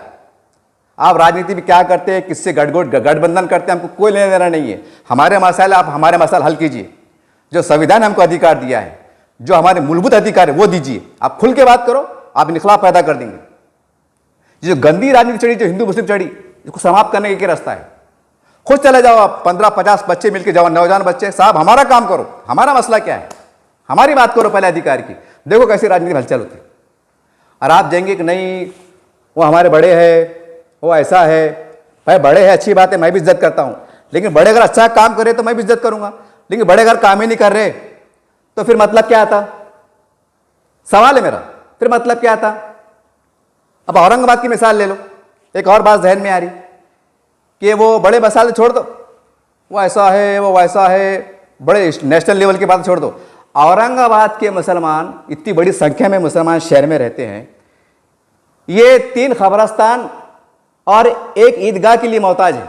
आप राजनीति में क्या करते हैं, किससे गठबंधन करते हैं, हमको कोई लेना देना नहीं है। हमारे मसाइल, आप हमारे मसाइल हल कीजिए। जो संविधान हमको अधिकार दिया है, जो हमारे मूलभूत अधिकार है, वो दीजिए। आप खुल के बात करो, आप इनकलाब पैदा कर देंगे। जो गंदी राजनीति चढ़ी, जो हिंदू मुस्लिम चढ़ी, इसको समाप्त करने का रास्ता है। खुद चले जाओ आप, 15-50 बच्चे मिलकर जाओ, नौजवान बच्चे, साहब हमारा काम करो, हमारा मसला क्या है, हमारी बात करो पहले अधिकार की। देखो कैसी राजनीति हलचल होती है। और आप जाएंगे कि नहीं वो हमारे बड़े हैं, वो ऐसा है। भाई बड़े हैं, अच्छी बात है, मैं भी इज्जत करता हूँ, लेकिन बड़े अगर अच्छा काम करे तो मैं भी इज्जत करूंगा। लेकिन बड़े अगर काम ही नहीं कर रहे तो फिर मतलब क्या आता? सवाल है मेरा, फिर मतलब क्या आता? अब औरंगाबाद की मिसाल ले लो। एक और बात जहन में आ रही कि वो बड़े मसाले छोड़ दो, वो ऐसा है, वो वैसा है, बड़े नेशनल लेवल की बात छोड़ दो। औरंगाबाद के मुसलमान, इतनी बड़ी संख्या में मुसलमान शहर में रहते हैं, ये 3 कब्रिस्तान और एक ईदगाह के लिए मोहताज है।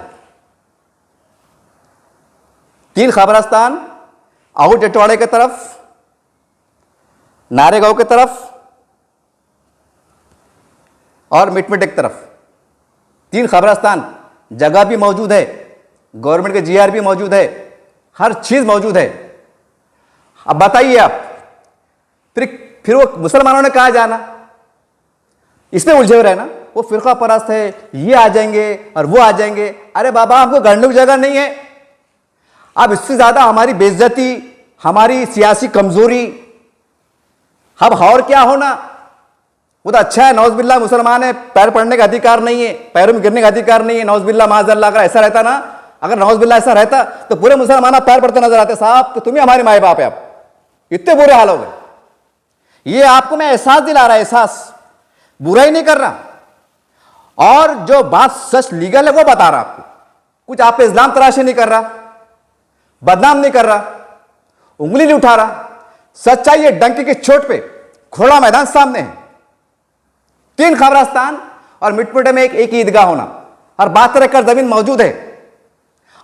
3 कब्रिस्तान, आहू टिटवाड़े की तरफ, नारेगांव की तरफ और मिटमिटे की तरफ। 3 कब्रिस्तान, जगह भी मौजूद है, गवर्नमेंट के जीआर भी मौजूद है, हर चीज मौजूद है। अब बताइए आप, फिर वो मुसलमानों ने कहा जाना? इसमें उलझे हुए रहना, वो फिरका परस्त है, ये आ जाएंगे और वो आ जाएंगे। अरे बाबा, हमको गढ़ने की जगह नहीं है। अब इससे ज्यादा हमारी बेइज्जती, हमारी सियासी कमजोरी, अब और क्या होना? वो तो अच्छा है, नौजबिल्ला मुसलमान है, पैर पड़ने का अधिकार नहीं है, पैरों में गिरने का अधिकार नहीं है, नौजबिल्ला माजल्ला। अगर ऐसा रहता ना, अगर नौजबिल्ला ऐसा रहता तो पूरे मुसलमान पैर पड़ते नजर आते। साहब तो तुम ही हमारे माए बाप है, आप इतने बुरे हाल हो गए। ये आपको मैं एहसास दिला रहा, एहसास, बुरा ही नहीं कर रहा। और जो बात सच लीगल है वो बता रहा आपको। कुछ आप पे इस्लाम तराशी नहीं कर रहा, बदनाम नहीं कर रहा, उंगली नहीं उठा रहा। सच्चाई है, डंकी की चोट पे खुला मैदान सामने है। 3 कब्रिस्तान और मिटमिटे में एक ईदगाह होना, और 72 एकड़ जमीन मौजूद है।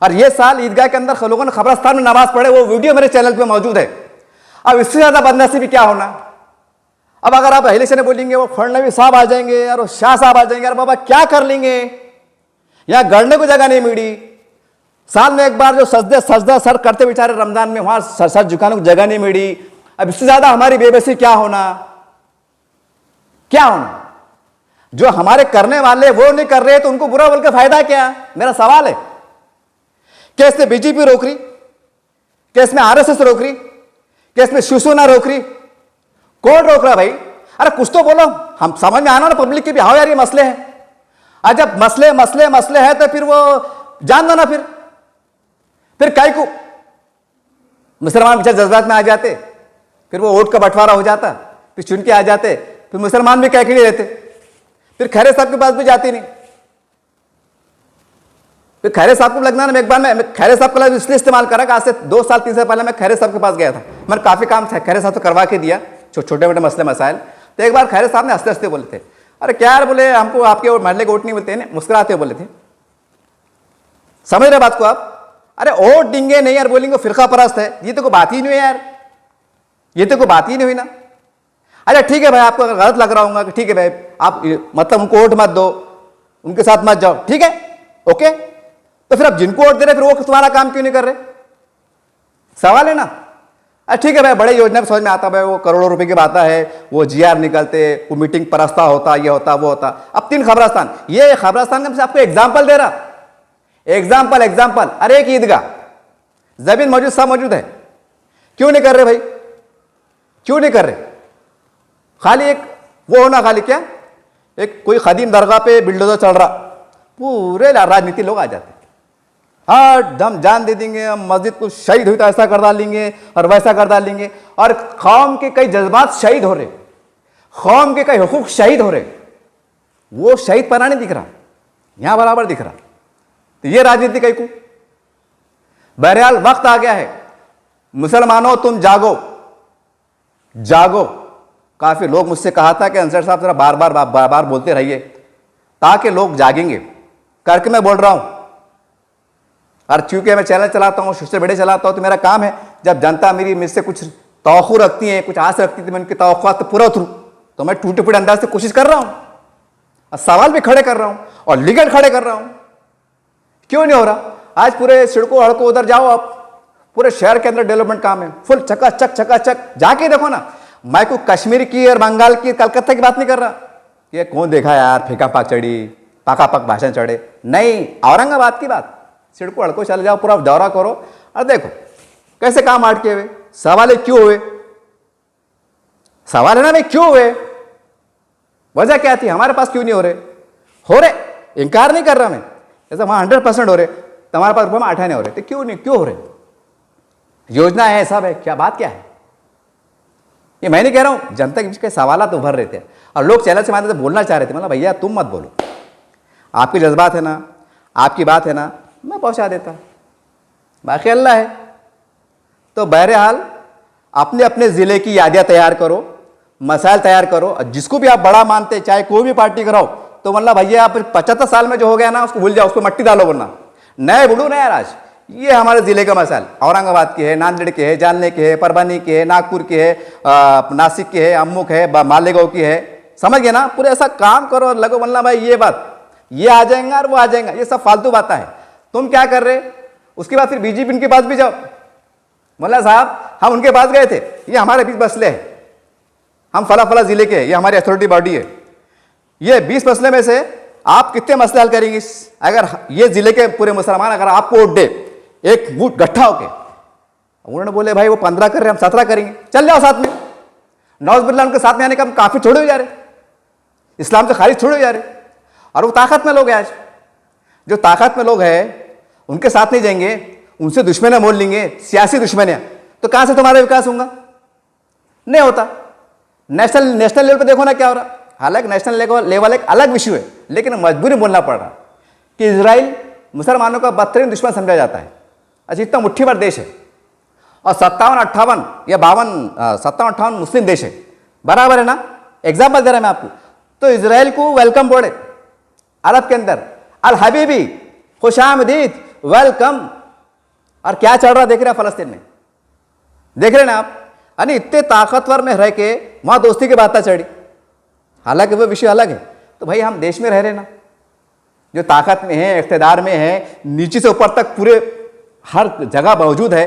और ये साल ईदगाह के अंदर लोगों ने कब्रिस्तान में नमाज पढ़े, वो वीडियो मेरे चैनल पे मौजूद है। अब इससे ज्यादा बदनसीबी क्या होना? अब अगर आप पहले से बोलेंगे वो फडणवीस साहब आ जाएंगे और वो शाह साहब आ जाएंगे, अरे बाबा क्या कर लेंगे? यहां गढ़ने को जगह नहीं मिली। साल में एक बार जो सजदा सर करते बेचारे रमजान में, वहां सर झुकाने को जगह नहीं मिली। अब इससे ज्यादा हमारी बेबसी क्या होना, क्या होना? जो हमारे करने वाले वो नहीं कर रहे तो उनको बुरा बोल के फायदा क्या? मेरा सवाल है। क्या इसमें बीजेपी रोक रही? क्या इसमें आरएसएस रोक रही? क्या इसमें शिवसेना रोक रही? कौन रोक रहा भाई? अरे कुछ तो बोलो, हम समझ में आना ना पब्लिक के भी। हाँ यार ये मसले हैं। और जब मसले मसले मसले है तो फिर वो जान दो ना। फिर काई को मुसलमान बेचारे जज्बात में आ जाते, फिर वो वोट का बंटवारा हो जाता, फिर चुन के आ जाते, फिर मुसलमान भी कह के नहीं रहते, फिर खैरे साहब के पास भी जाती नहीं। फिर खैरे साहब को लगना ना, मैं एक बार मैं खैरे साहब का लफ्ज़ इसलिए इस्तेमाल करा कि आज से 2 साल 3 साल पहले मैं खैरे साहब के पास गया था। मैंने काफ़ी काम खैरे साहब से करवा के दिया, छोटे मोटे मसले मसाइल। तो एक बार खैरे साहब ने हंसते हंसते बोले थे, अरे क्या यार, बोले हमको आपके महल्ले के वोट नहीं मिलते हैं, मुस्कुराते बोले थे। समझ रहे बात को आप? अरे वोट देंगे नहीं यार, बोलेंगे फिरका परस्त है। ये तो कोई बात ही नहीं है यार, ये तो कोई बात ही नहीं हुई ना। अच्छा ठीक है भाई, आपको अगर गलत लग रहा होगा कि ठीक है भाई आप मतलब उनको वोट मत दो, उनके साथ मत जाओ, ठीक है, ओके। तो फिर आप जिनको वोट दे रहे फिर वो तुम्हारा काम क्यों नहीं कर रहे? सवाल है ना। अच्छा ठीक है भाई, बड़े योजना समझ में आता भाई, वो करोड़ों रुपए की बात है, वो जीआर निकलते, वो मीटिंग परस्ता होता, ये होता वो होता। अब 3 खबरस्तान, ये खबरस्तान का आपको एग्जाम्पल दे रहा, एग्जाम्पल एग्जाम्पल। अरे एक ईदगाह, जमीन मौजूद, सब मौजूद है, क्यों नहीं कर रहे भाई? क्यों नहीं कर रहे? खाली एक वो होना, खाली क्या, एक कोई खदीम दरगाह पे बिल्डोजर चल रहा, पूरे राजनीति लोग आ जाते, हाँ दम जान दे देंगे, हम मस्जिद को शहीद हुई तो ऐसा कर डालेंगे और वैसा कर डालेंगे। और कौम के कई जज्बात शहीद हो रहे, कौम के कई हुकूक शहीद हो रहे, वो शहीद पना नहीं दिख रहा, यहां बराबर दिख रहा। तो ये राजनीति कई को। बहरहाल वक्त आ गया है, मुसलमानों तुम जागो, जागो। काफी लोग मुझसे कहा था कि अंसर साहब जरा बार बार बोलते रहिए ताकि लोग जागेंगे, करके मैं बोल रहा हूं। और चूंकि मैं चैनल चलाता हूँ, सोशल मीडिया चलाता हूँ, तो मेरा काम है जब जनता मेरी मुझसे कुछ तवक्कुं रखती है, कुछ आस रखती थी, मैं उनकी तवक्कुआत पूरा उतरूं, तो मैं टूटे फूटे अंदाज से कोशिश कर रहा हूं और सवाल भी खड़े कर रहा हूं और लिगेड खड़े कर रहा हूं। क्यों नहीं हो रहा? आज पूरे सड़कों हड़कों उधर जाओ आप, पूरे शहर के अंदर डेवलपमेंट काम है, फुल चकाचक चकाचक। जाके देखो ना, मैं को कश्मीर की और बंगाल की, कलकत्ता की बात नहीं कर रहा। ये कौन देखा यार, फेंका पाक चढ़ी, पाका पाक भाषण चढ़े, नहीं, औरंगाबाद की बात। सड़कों हड़कों चले जाओ, पूरा दौरा करो और देखो कैसे काम अटके हुए। सवाल है क्यों हुए? सवाल है ना भाई, क्यों हुए? वजह क्या थी? हमारे पास क्यों नहीं हो रहे? हो रहे, इंकार नहीं कर रहा मैं, जैसे वहां 100% हो रहे, तुम्हारे पास रुपये में 8 आने हो रहे थे, क्यों नहीं, क्यों हो रहे? योजना है, सब है, क्या बात क्या है? ये मैं नहीं कह रहा हूं, जनता के बीच के सवाल तो उभर रहे थे और लोग चैनल से माध्यम से बोलना चाह रहे थे। मतलब भैया तुम मत बोलो, आपके जज्बात है ना, आपकी बात है ना, मैं पहुंचा देता, बाकी अल्लाह है। तो बहरहाल अपने अपने ज़िले की यादियाँ तैयार करो, मसाइल तैयार करो, और जिसको भी आप बड़ा मानते, चाहे कोई भी पार्टी कराओ, तो मतलब भैया आप 75 साल में जो हो गया ना उसको भूल जाओ, उसको मट्टी डालो, वरना नए बुढ़ू नया राज। ये हमारे ज़िले का मसाइल औरंगाबाद के है, नांदेड़ के है, जानले के है, परभनी के है, नागपुर के है, नासिक के है, अम्मू के है, मालेगांव की है, समझ गए ना? पूरे ऐसा काम करो, लगो वल्ला भाई ये बात, ये आ जाएंगे और वो आ जाएंगे, ये सब फालतू बातें है। तुम क्या कर रहे? उसके बाद फिर बीजेपी उनके पास भी जाओ, मोल्ला साहब हम उनके पास गए थे, ये हमारे बीच मसले हैं, हम फला फला जिले के हैं, ये हमारी अथॉरिटी बॉडी है, ये 20 मसले में से आप कितने मसले हल करेंगे? अगर ये जिले के पूरे मुसलमान अगर आपको वोट दे, एक बूट गट्ठा होके, उन्होंने बोले भाई वो 15 कर रहे, हम 17 करेंगे, चल जाओ साथ में। नौज बिल्ला उनके साथ में आने का हम काफी छोड़े हो जा रहे, इस्लाम से खारिज छोड़े हो जा रहे। और वो ताकत में लोग हैं, आज जो ताकत में लोग हैं उनके साथ नहीं जाएंगे, उनसे दुश्मन बोल लेंगे, सियासी दुश्मन है, तो कहां से तुम्हारा विकास होगा? नहीं होता। नेशनल लेवल पे देखो ना क्या हो रहा। हालांकि नेशनल लेवल एक अलग विषय है, लेकिन मजबूरी बोलना पड़ रहा कि इजराइल मुसलमानों का बदतरीन दुश्मन समझा जाता है। अच्छा इतना मुट्ठी भर देश है और 57-58 या 57-58 मुस्लिम देश है, बराबर है ना? एग्जाम्पल दे रहा मैं आपको। तो इजराइल को वेलकम बोर्ड है अरब के अंदर, अल हबीबी, खुशामदीद, वेलकम। और क्या चल रहा देख रहे हैं फलस्तीन में, देख रहे हैं ना आप? यानी इतने ताकतवर में रह के वहां दोस्ती की बातें चढ़ी, हालांकि वो विषय अलग है। तो भाई हम देश में रह रहे ना, जो ताकत में है, इख्तिदार में है, नीचे से ऊपर तक पूरे हर जगह मौजूद है,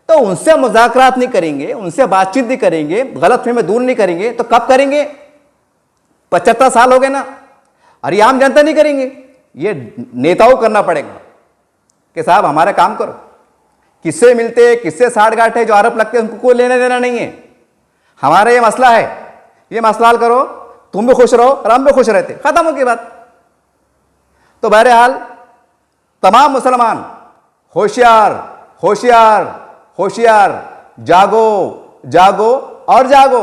तो उनसे मुज़ाकरात नहीं करेंगे, उनसे बातचीत नहीं करेंगे, गलतफहमी दूर नहीं करेंगे तो कब करेंगे? 75 साल हो गए ना। अरे आम जनता नहीं करेंगे, ये नेताओं को करना पड़ेगा कि साहब हमारा काम करो। किससे मिलते, किससे साठ गांठ है, जो आरोप लगते हैं उनको कोई लेना देना नहीं है। हमारा ये मसला है, ये मसला हल करो, तुम भी खुश रहो और हम भी खुश रहते, खत्म हो गई बात। तो बहरहाल तमाम मुसलमान होशियार होशियार होशियार, जागो जागो और जागो,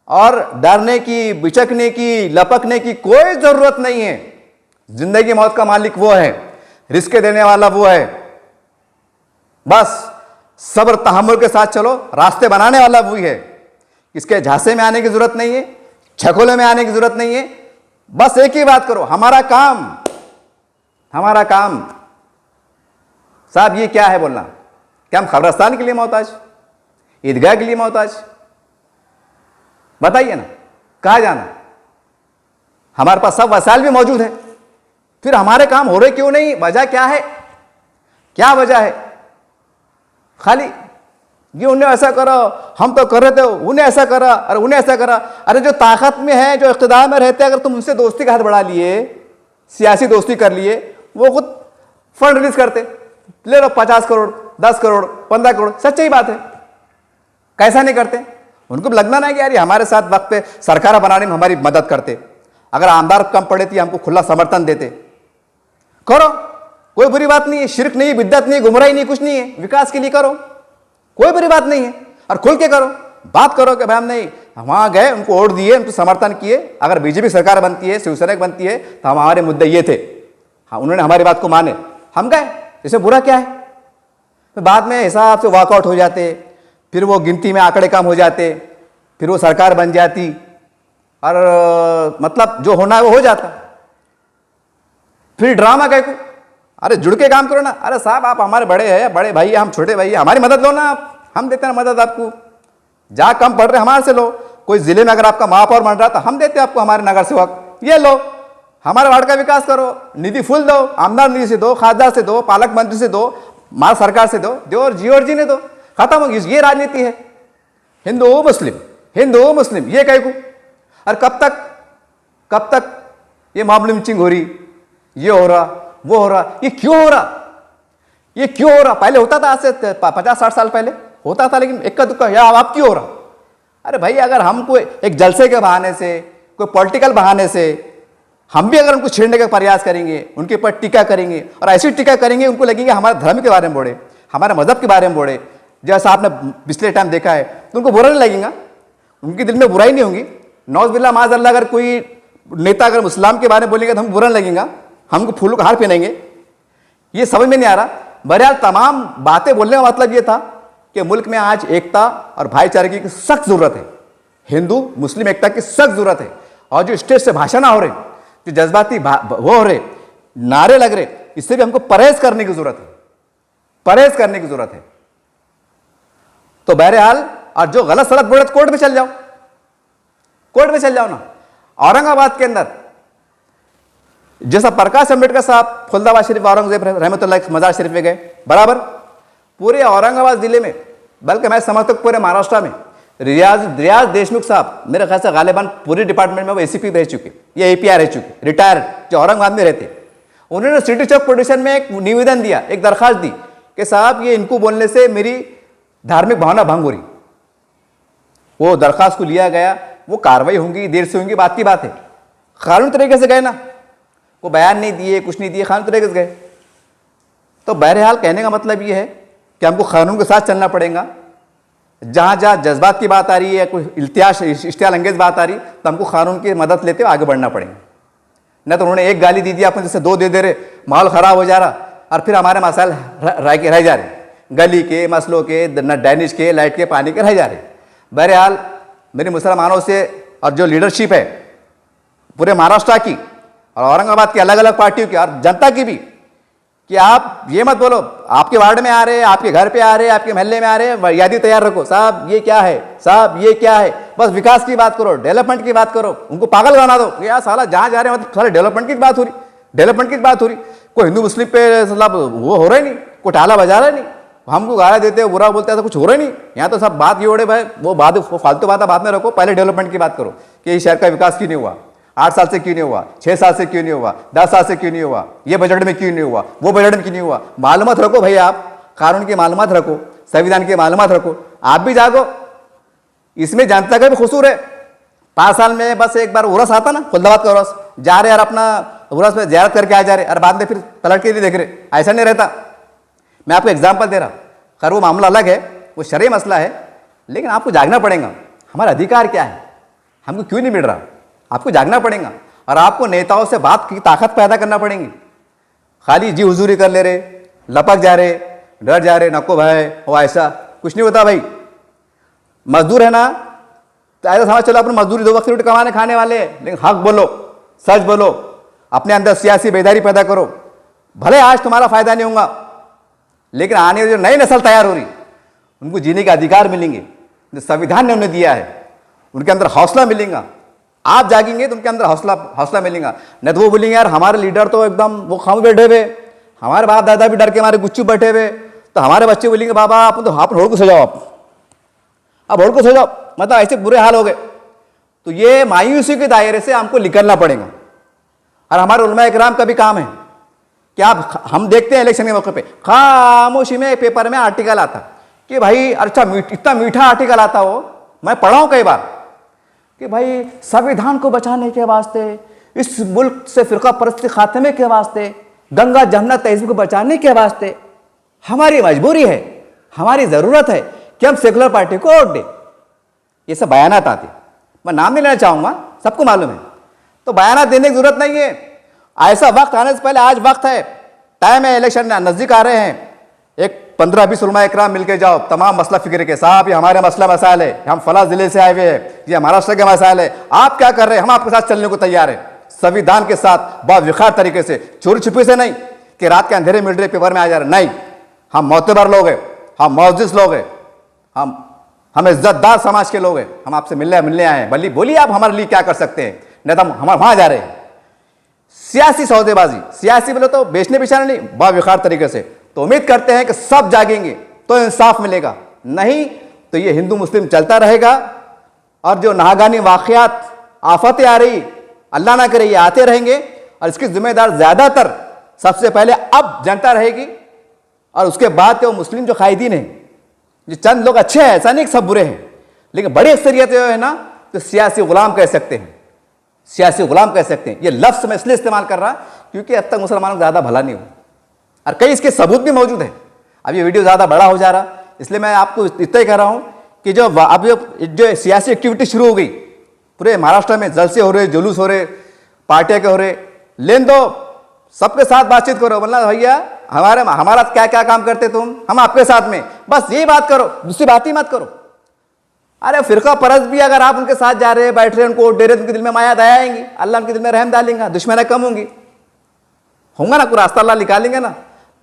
और डरने की, बिचकने की, लपकने की कोई जरूरत नहीं है। जिंदगी मौत का मालिक वो है, रिस्क देने वाला वो है। बस सब्र तहम्मुल के साथ चलो, रास्ते बनाने वाला वही है। इसके झांसे में आने की जरूरत नहीं है, छकोले में आने की जरूरत नहीं है। बस एक ही बात करो, हमारा काम, हमारा काम। साहब ये क्या है बोलना? क्या हम कब्रिस्तान के लिए मोहताज, ईदगाह के लिए मोहताज? बताइए ना, कहाँ जाना? हमारे पास सब वसाइल भी मौजूद है, फिर हमारे काम हो रहे क्यों नहीं? वजह क्या है? क्या वजह है? खाली ये उन्हें ऐसा करो, हम तो कर रहे थे, उन्हें ऐसा करा, अरे उन्हें ऐसा करा। अरे जो ताकत में है, जो इख्तिदार में रहते हैं, अगर तुम उनसे दोस्ती का हाथ बढ़ा लिए, सियासी दोस्ती कर लिए, वो खुद फंड रिलीज करते, ले लो 50 करोड़, 10 करोड़, 15 करोड़। सच्ची बात है, कैसा नहीं करते? उनको लगना नहीं कि यार हमारे साथ वक्त पे सरकार बनाने में हमारी मदद करते, अगर आमदार कम पड़े तो हमको खुला समर्थन देते। करो, कोई बुरी बात नहीं है, शिरक नहीं, बिद्दत नहीं, गुमराही नहीं, कुछ नहीं है, विकास के लिए करो, कोई बुरी बात नहीं है। और खुल के करो, बात करो कि भाई हम नहीं, हम वहां गए, उनको वोट दिए, उनको समर्थन किए, अगर बीजेपी सरकार बनती है, शिवसेना बनती है तो हमारे मुद्दे ये थे, हाँ उन्होंने हमारी बात को माने, हम गए, इसमें बुरा क्या है? तो बाद में हिसाब से वॉकआउट हो जाते, फिर वो गिनती में आंकड़े कम हो जाते, फिर वो सरकार बन जाती, और मतलब जो होना है वो हो जाता। फिर ड्रामा कह को, अरे जुड़ के काम करो ना। अरे साहब आप हमारे बड़े हैं, बड़े भाई, हम छोटे भाई, हमारी मदद लो ना आप, हम देते हैं मदद आपको। जहाँ कम पड़ रहे हमारे से लो। कोई जिले में अगर आपका महापौर बन रहा तो हम देते हैं आपको, हमारे नगर सेवक, ये लो, हमारे वार्ड का विकास करो, निधि फुल दो, आमदार निधि से दो, खासदार से दो, पालक मंत्री से दो, मार सरकार से दो और जी ने दो, खत्म होगी। ये राजनीति है, हिंदू मुस्लिम ये कह को। और कब तक ये मामले में चिंग हो रही, ये हो रहा, वो हो रहा, ये क्यों हो रहा? पहले होता था, आज से 50-60 साल पहले होता था, लेकिन इक्का दुक्का, या अब क्यों हो रहा? अरे भाई अगर हमको एक जलसे के बहाने से, कोई पॉलिटिकल बहाने से, हम भी अगर उनको छेड़ने का प्रयास करेंगे, उनके ऊपर टीका करेंगे, और ऐसी टीका करेंगे उनको लगेंगे हमारे धर्म के बारे में बोले, हमारे मजहब के बारे में बोले, जैसा आपने पिछले टाइम देखा है, तो उनको बुरा नहीं लगेगा, उनके दिल में बुराई नहीं होगी। नौज़बिल्लाह माज़अल्लाह अगर कोई नेता अगर इस्लाम के बारे में बोलेगा तो हमको बुरा लगेगा, हमको फूलों का हार पहनेंगे। ये समझ में नहीं आ रहा। बहरहाल तमाम बातें बोलने का मतलब ये था कि मुल्क में आज एकता और भाईचारे की सख्त जरूरत है, हिंदू मुस्लिम एकता की सख्त जरूरत है। और जो स्टेज से भाषण हो रहे, जो जज्बाती वो हो रहे, नारे लग रहे, इससे भी हमको परहेज करने की जरूरत है, तो बहरहाल और जो गलत सलत बोले तो कोर्ट में चल जाओ ना। औरंगाबाद के अंदर जैसा प्रकाश अंबेडकर साहब फुलदाबाद शरीफ औरंगजेब रहमतुल्लाह मजार शरीफ में गए, बराबर पूरे औरंगाबाद जिले में, बल्कि मैं समझता हूं पूरे महाराष्ट्र में रियाज देशमुख साहब मेरे ख्याल से गालिबान पूरी डिपार्टमेंट में वो एसीपी रह चुके, ये एपीआर रह चुके, रिटायर्ड, जो औरंगाबाद में रहते। उन्होंने सिटी चौक प्रोड्यूशन में एक निवेदन दिया, एक दरखास्त दी कि साहब ये इनको बोलने से मेरी धार्मिक भावना भंग हो रही। वो दरखास्त को लिया गया, वो कार्रवाई होंगी, देर से होंगी, बात की बात है। कानूनी तरीके से गए ना, वो बयान नहीं दिए, कुछ नहीं दिए, कानूनी तरीके से गए। तो बहरहाल कहने का मतलब ये है कि हमको कानून के साथ चलना पड़ेगा। जहाँ जज्बात की बात आ रही है, कोई इश्तियाल अंगेज बात आ रही, तो हमको कानून की मदद लेते हुए आगे बढ़ना पड़ेगा। न तो उन्होंने एक गाली दी अपन जैसे 2 दे दे रहे, माहौल ख़राब हो जा रहा, और फिर हमारे मसाइल रह जा रहे, गली के मसलों के, ड्रेनेज के, लाइट के, पानी के रह जा रहे। बहरहाल मेरे मुसलमानों से और जो लीडरशिप है पूरे महाराष्ट्र की और औरंगाबाद की अलग अलग पार्टियों की और जनता की भी, कि आप ये मत बोलो आपके वार्ड में आ रहे, आपके घर पे आ रहे, आपके मोहल्ले में आ रहे, यादी तैयार रखो, साहब ये क्या है, साहब ये क्या है। बस विकास की बात करो, डेवलपमेंट की बात करो, उनको पागल बना दो। यार साला जहाँ जा रहे हैं मतलब सारे डेवलपमेंट की बात हो रही, कोई हिंदू मुस्लिम पे मतलब वो हो रहा ही नहीं, कोई टाला बजा रहा नहीं, हमको गाली देते हैं, बुरा बोलते हैं, तो कुछ हो रहा ही नहीं। यहाँ तो सब बात ये उड़े भाई, वो बात फालतू बात बाद में रखो, पहले डेवलपमेंट की बात करो कि इस शहर का विकास क्यों नहीं हुआ, 8 साल से क्यों नहीं हुआ, 6 साल से क्यों नहीं हुआ, 10 साल से क्यों नहीं हुआ, ये बजट में क्यों नहीं हुआ, वो बजट में क्यों नहीं हुआ। मालूमात रखो भाई, आप कानून की मालूमात रखो, संविधान की मालूमात रखो, आप भी जागो। इसमें जनता का भी कसूर है। 5 साल में बस एक बार उरस आता ना, खुलदाबाद का उरस, जा रहे यार अपना उरस में ज़ियारत करके आ जा रहे, और बाद में फिर पलट के नहीं देख रहे, ऐसा नहीं रहता। मैं आपको एग्जाम्पल दे रहा, खैर वो मामला अलग है, वो शरई मसला है, लेकिन आपको जागना पड़ेगा। हमारा अधिकार क्या है, हमको क्यों नहीं मिल रहा, आपको जागना पड़ेगा। और आपको नेताओं से बात की ताकत पैदा करना पड़ेगी। खाली जी हुजूरी कर ले रहे, लपक जा रहे, डर जा रहे, नको भाई वो ऐसा कुछ नहीं होता भाई। मजदूर है ना, तो ऐसा समझ चलो अपन मजदूरी 2 वक्त की रोटी कमाने खाने वाले हैं, लेकिन हक बोलो, सच बोलो, अपने अंदर सियासी बेदारी पैदा करो। भले आज तुम्हारा फायदा नहीं होगा, लेकिन आने वाली जो नई नस्ल तैयार हो रही, उनको जीने के अधिकार मिलेंगे जो संविधान ने उन्हें दिया है, उनके अंदर हौसला मिलेगा। आप जागेंगे तो उनके अंदर हौसला मिलेगा। नहीं तो वो बोलेंगे यार हमारे लीडर तो एकदम वो खाम बैठे हुए, हमारे बाप दादा भी डर के हमारे गुच्चू बैठे हुए, तो हमारे बच्चे बोलेंगे बाबा आप तो आप होड़ को सो जाओ, आप होड़ को सो जाओ, मतलब ऐसे बुरे हाल हो गए। तो ये मायूसी के दायरे से हमको निकलना पड़ेगा। और हमारे उलमा इकराम का भी काम है कि आप, हम देखते हैं इलेक्शन के मौके पे खामोशी में पेपर में आर्टिकल आता कि भाई अच्छा इतना मीठा आर्टिकल आता हो, मैं पढ़ा हूँ कई बार कि भाई संविधान को बचाने के वास्ते, इस मुल्क से फिरका परस्ती खात्मे के वास्ते, गंगा जमुना तहजीब को बचाने के वास्ते हमारी मजबूरी है, हमारी ज़रूरत है कि हम सेकुलर पार्टी को वोट दें। ये सब बयानात आते, मैं नाम नहीं लेना चाहूँगा, सबको मालूम है। तो बयानात देने की जरूरत नहीं है। ऐसा वक्त आने से पहले आज वक्त है, टाइम है, इलेक्शन नज़दीक आ रहे हैं। एक 15-20 उलमा इकराम मिलके जाओ, तमाम मसला फिक्र के साहब ये हमारे मसला मसाइल है, हम फला जिले से आए हुए हैं, ये महाराष्ट्र के मसाइल है, आप क्या कर रहे हैं, हम आपके साथ चलने को तैयार है, संविधान के साथ बावखार तरीके से, चोरी छुपी से नहीं कि रात के अंधेरे मिल रहे पेपर में आ जा रहे, नहीं। हम मोतबर लोग हैं, हम मौजिज़ लोग हैं, हम इज्जतदार समाज के लोग हैं, हम आपसे मिलने आए हैं। बल्कि बोलिए आप हमारे लिए क्या कर सकते हैं, नहीं तो हम वहां जा रहे हैं। सियासी सौदेबाजी, सियासी बोले तो बेचने बिछाने नहीं, बावखार तरीके से। तो उम्मीद करते हैं कि सब जागेंगे तो इंसाफ मिलेगा, नहीं तो ये हिंदू मुस्लिम चलता रहेगा। और जो नागानी वाकयात आफतें आ रही, अल्लाह ना करे ये आते रहेंगे, और इसकी जिम्मेदार ज्यादातर सबसे पहले अब जनता रहेगी, और उसके बाद तो मुस्लिम जो कायदीन हैं, जो चंद लोग अच्छे हैं, ऐसा नहीं कि सब बुरे हैं, लेकिन बड़ी अक्सरियत जो है ना, तो सियासी गुलाम कह सकते हैं, सियासी गुलाम कह सकते हैं। ये लफ्ज़ मैं इसलिए इस्तेमाल कर रहा क्योंकि अब तक मुसलमानों को ज़्यादा भला नहीं हुआ, और कई इसके सबूत भी मौजूद है। अब ये वीडियो ज़्यादा बड़ा हो जा रहा, इसलिए मैं आपको इतना ही कह रहा हूँ कि जो सियासी एक्टिविटी शुरू हो गई पूरे महाराष्ट्र में, जलसे हो रहे, जुलूस हो रहे, पार्टियाँ के हो रहे, लेन दो, सबके साथ बातचीत करो, मतलब भैया हमारा क्या क्या काम करते तुम, हम आपके साथ में, बस यही बात करो, दूसरी बात ही मत करो। अरे फिरका परस्त भी अगर आप उनके साथ जा रहे हैं, बैठ रहे हैं, उनको वोट दे रहे, उनके दिल में माया दया आएंगी, अल्लाह उनके दिल में रहम डालेंगे, दुश्मनी कम होंगी, होगा ना, कोई रास्ता अल्लाह निकालेंगे ना।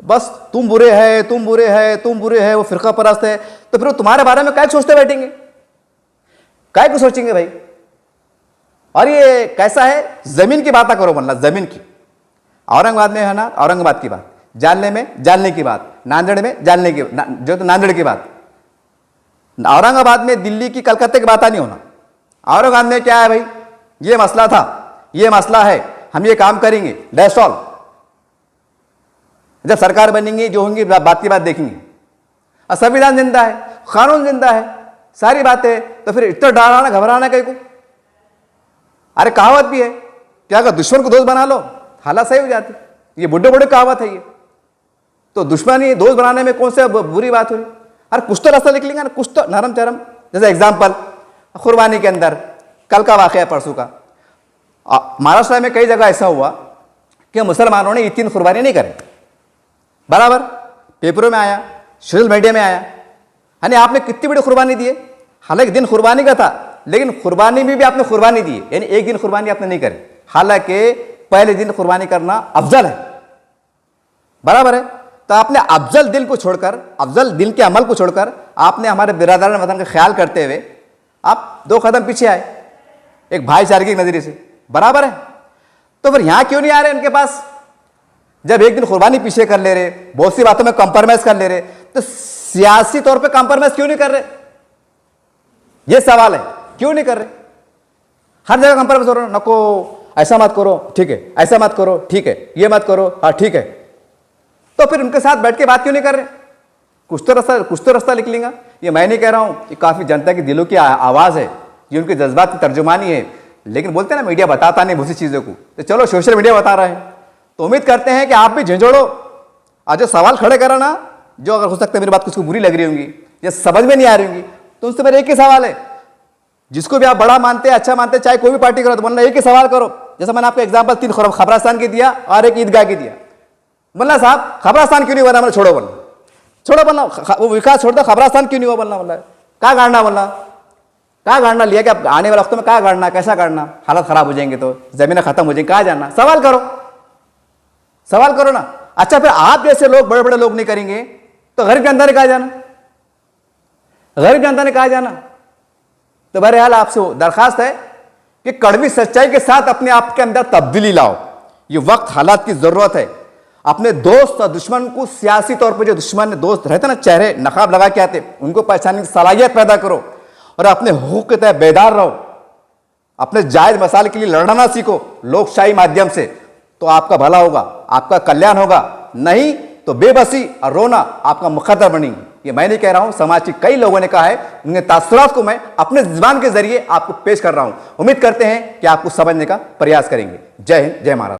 बस तुम बुरे है, तुम बुरे है, तुम बुरे है, वो फिरका परस्त है, तो फिर वो तुम्हारे बारे में क्या सोचते बैठेंगे, क्या को सोचेंगे भाई। और ये कैसा है, जमीन की बात करो, मतलब जमीन की। औरंगाबाद में है ना, औरंगाबाद की बात, जानने में जानने की बात, नांदेड़ में जानने की, जो तो नांदेड़ की बात, औरंगाबाद में दिल्ली की कलकत्ते की बात नहीं होना। औरंगाबाद में क्या है भाई, ये मसला था, ये मसला है, हम ये काम करेंगे, दैट्स ऑल। जब सरकार बनेंगी, जो होंगी बात की बात देखेंगे। और संविधान जिंदा है, कानून जिंदा है, सारी बातें, तो फिर इतना डराना घबराना कहीं को। अरे कहावत भी है कि अगर दुश्मन को दोस्त बना लो हालात सही हो जाती, ये बुढ़े बुढ़े कहावत है ये। तो दुश्मनी दोस्त बनाने में कौन सी बुरी बात हो रही। अरे कुछ तो रास्ता निकलेंगे ना, कुछ तो नरम चरम। जैसे एग्जाम्पल कुर्बानी के अंदर कल का वाकया, परसों का महाराष्ट्र में कई जगह ऐसा हुआ कि मुसलमानों ने ईद की कुर्बानी नहीं करी, बराबर पेपरों में आया, सोशल मीडिया में आया, यानी आपने कितनी बड़ी कुर्बानी दी है। हालांकि दिन कुर्बानी का था, लेकिन कुर्बानी में भी आपने कुर्बानी दी है, यानी एक दिन कुर्बानी आपने नहीं करी, हालांकि पहले दिन कुर्बानी करना अफजल है, बराबर है। तो आपने अफजल दिल को छोड़कर, अफजल दिल के अमल को छोड़कर, आपने हमारे बिरादरान वतन का ख्याल करते हुए आप 2 कदम पीछे आए, एक भाईचारे के नजरिए से, बराबर है। तो फिर यहां क्यों नहीं आ रहे इनके पास, जब एक दिन कुर्बानी पीछे कर ले रहे, बहुत सी बातों में कॉम्प्रोमाइज कर ले रहे, तो सियासी तौर पे कॉम्प्रोमाइज क्यों नहीं कर रहे? ये सवाल है, क्यों नहीं कर रहे? हर जगह कॉम्प्रोमाइज हो रहा है, नको ऐसा मत करो, ठीक है, ऐसा मत करो, ठीक है, ये मत करो, हाँ ठीक है। तो फिर उनके साथ बैठ के बात क्यों नहीं कर रहे? कुछ तो रास्ता निकलेगा। ये मैं नहीं कह रहा हूं, ये काफी जनता के दिलों की आवाज है, ये उनके जज्बात की तर्जुमानी है। लेकिन बोलते हैं ना, मीडिया बताता नहीं बहुत सी चीजों को, तो चलो सोशल मीडिया बता रहा है, तो उम्मीद करते हैं कि आप भी झंझोड़ो। आज जो सवाल खड़े करा ना, जो अगर हो सकता है मेरी बात कुछ बुरी लग रही होंगी या समझ में नहीं आ रही होंगी, तो उनसे मेरा एक ही सवाल है, जिसको भी आप बड़ा मानते हैं, अच्छा मानते हैं, चाहे कोई भी पार्टी करो, तो बोलना एक ही सवाल करो। जैसा मैंने आपको एग्जाम्पल 3 खबरास्तान की दिया और एक ईदगाह की दिया। बोलना साहब खबरास्तान क्यों नहीं बना? छोड़ो बोलना, छोड़ो बोलना, वो विकास छोड़ दो, खबरास्तान क्यों नहीं हुआ बोलना। बोलना कहाँ गाड़ना, बोलना कहाँ गाड़ना लिया कि अब आने वाले वक्तों में कहाँ गाड़ना, कैसा गाड़ना, हालत खराब हो जाएंगे तो जमीनें खत्म हो जाएंगी, कहाँ जाना? सवाल करो, सवाल करो ना। अच्छा, फिर आप जैसे लोग, बड़े बड़े लोग नहीं करेंगे तो गरीब जनता ने कहाँ जाना? गरीब जनता ने कहाँ जाना? तो बहरहाल आपसे दरखास्त है कि कड़वी सच्चाई के साथ अपने आप के अंदर तब्दीली लाओ। ये वक्त हालात की जरूरत है। अपने दोस्त और दुश्मन को, सियासी तौर पर जो दुश्मन दोस्त रहते ना, चेहरे नकाब लगा के आते, उनको पहचानने की सलाहियत पैदा करो और अपने हुकूक के तहत बेदार रहो। अपने जायज मसाले के लिए लड़ना सीखो लोकशाही माध्यम से, तो आपका भला होगा, आपका कल्याण होगा। नहीं तो बेबसी और रोना आपका मुकद्दर बनेंगे। ये मैं नहीं कह रहा हूं, समाज के कई लोगों ने कहा है, उनके तासुरात को मैं अपने जुबान के जरिए आपको पेश कर रहा हूं। उम्मीद करते हैं कि आप कुछ समझने का प्रयास करेंगे। जय हिंद, जय महाराष्ट्र।